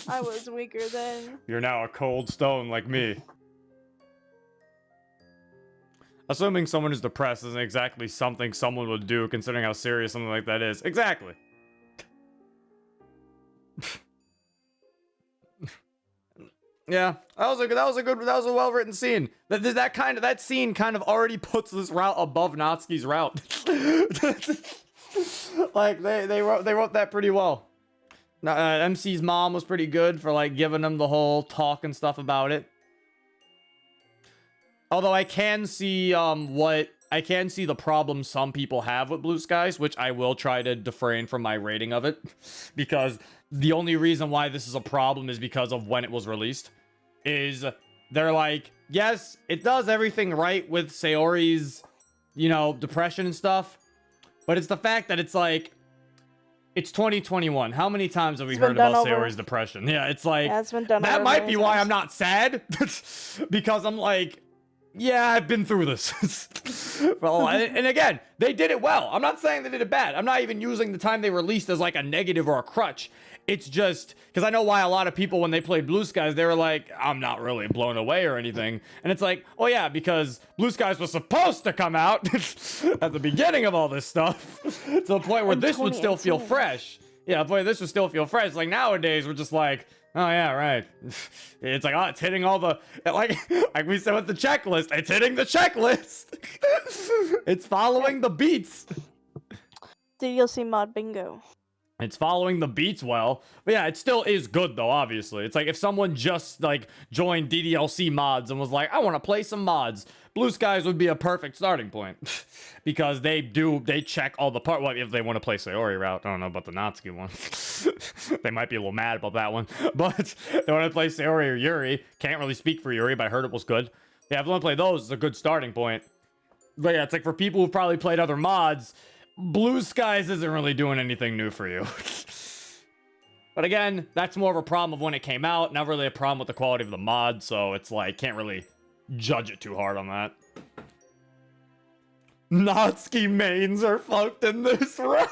I was weaker then. You're now a cold stone like me. Assuming someone is depressed isn't exactly something someone would do, considering how serious something like that is. Exactly. Yeah, that was a well-written scene. That scene kind of already puts this route above Natsuki's route. Like they wrote that pretty well. MC's mom was pretty good for like giving him the whole talk and stuff about it. Although I can see the problem some people have with Blue Skies, which I will try to refrain from my rating of it, because the only reason why this is a problem is because of when it was released. Is they're like, yes, it does everything right with Sayori's, you know, depression and stuff, but it's the fact that it's like, it's 2021. How many times have we heard about Sayori's depression? Yeah, it's like, Yeah, it's been done that over might many be why times. I'm not sad, because I'm like, yeah, I've been through this. Well, and again, they did it well. I'm not saying they did it bad. I'm not even using the time they released as like a negative or a crutch. It's just because I know why a lot of people, when they played Blue Skies, they were like, I'm not really blown away or anything. And it's like, oh yeah, because Blue Skies was supposed to come out at the beginning of all this stuff, to the point where In this would still feel 2018. fresh. Yeah, boy, this would still feel fresh. Like nowadays, we're just like, oh yeah, right. It's like, oh, it's hitting all the, like we said with the checklist, it's hitting the checklist. It's following the beats. DDLC mod bingo. It's following the beats well. But yeah, it still is good though, obviously. It's like if someone just like joined DDLC mods and was like, I want to play some mods, Blue Skies would be a perfect starting point. Because they check all the part. Well, if they want to play Sayori route, I don't know about the Natsuki one. They might be a little mad about that one. But they want to play Sayori or Yuri. Can't really speak for Yuri, but I heard it was good. Yeah, if you want to play those, it's a good starting point. But yeah, it's like for people who've probably played other mods, Blue Skies isn't really doing anything new for you. But again, that's more of a problem of when it came out, not really a problem with the quality of the mod, so it's like, can't really judge it too hard on that. Natsuki mains are fucked in this round.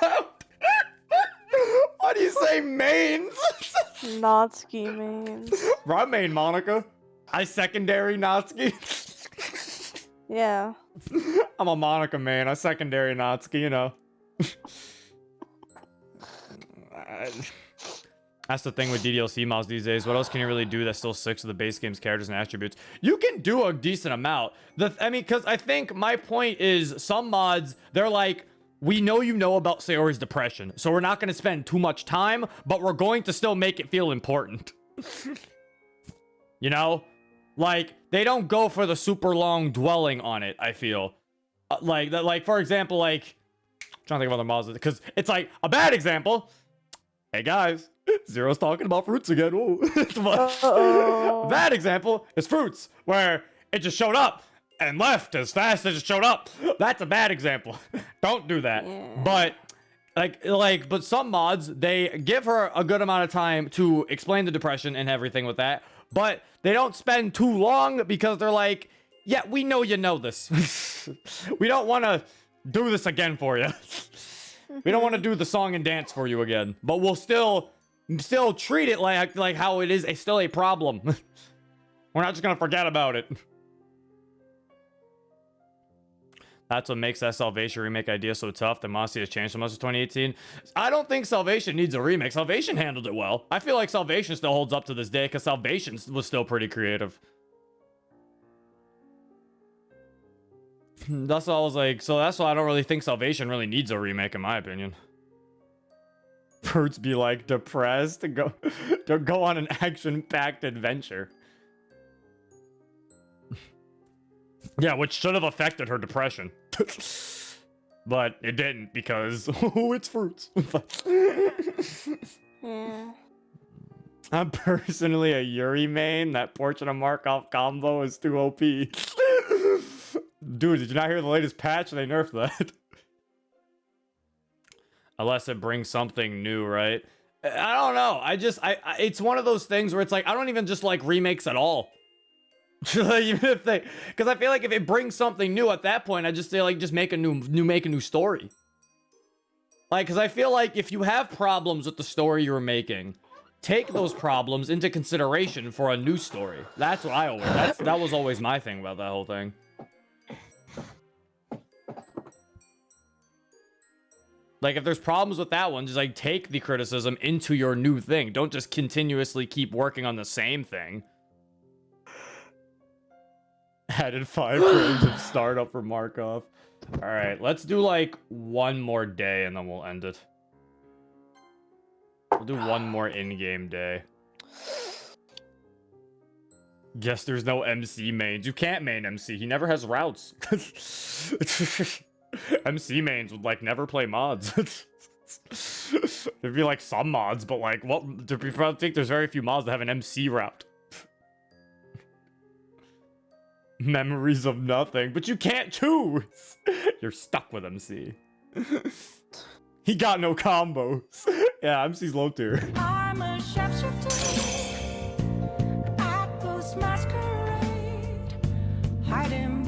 Why do you say mains? Natsuki mains. Bro, I main Monica. I secondary Natsuki. Yeah. I'm a Monica main. I secondary Natsuki, you know. That's the thing with DDLC mods these days. What else can you really do that still sticks to the base game's characters and attributes? You can do a decent amount. I mean, because I think my point is some mods, they're like, we know you know about Sayori's depression, so we're not going to spend too much time, but we're going to still make it feel important. You know? Like, they don't go for the super long dwelling on it, I feel. Like for example, like, I'm trying to think of other mods, because it's like, a bad example. Hey guys, Zero's talking about fruits again. Whoa. Uh-oh. A bad example is fruits, where it just showed up and left as fast as it showed up. That's a bad example. Don't do that. Yeah. But but some mods, they give her a good amount of time to explain the depression and everything with that, but they don't spend too long because they're like, yeah, we know you know this. We don't want to do this again for you. We don't want to do the song and dance for you again, but we'll still treat it like how it is still a problem. We're not just gonna forget about it. That's what makes that Salvation remake idea so tough. The Mossy has changed so much since 2018. I don't think Salvation needs a remake. Salvation handled it well. I feel like Salvation still holds up to this day because Salvation was still pretty creative. That's why I was like, so that's why I don't really think Salvation really needs a remake in my opinion. Fruits be like depressed to go on an action-packed adventure. Yeah, which should have affected her depression. But it didn't because, oh, it's fruits. Yeah. I'm personally a Yuri main. That Portrait of Markov combo is too OP. Dude, did you not hear the latest patch? They nerfed that. Unless it brings something new, right? I don't know. It's one of those things where it's like, I don't even just like remakes at all. Even if they, because I feel like if it brings something new at that point, I just say like, just make a new story. Like, because I feel like if you have problems with the story you're making, take those problems into consideration for a new story. That's what I always, that was always my thing about that whole thing. Like, if there's problems with that one, just like take the criticism into your new thing. Don't just continuously keep working on the same thing. Added 5 frames of startup for Markov. Alright, let's do like one more day and then we'll end it. We'll do one more in-game day. Guess there's no MC mains. You can't main MC. He never has routes. MC mains would like never play mods. There'd be like some mods, but like what? You probably think there's very few mods that have an MC route. Memories of nothing, but you can't choose. You're stuck with MC. He got no combos. Yeah, MC's low tier. I'm a sharpshooter at Ghost Masquerade, hiding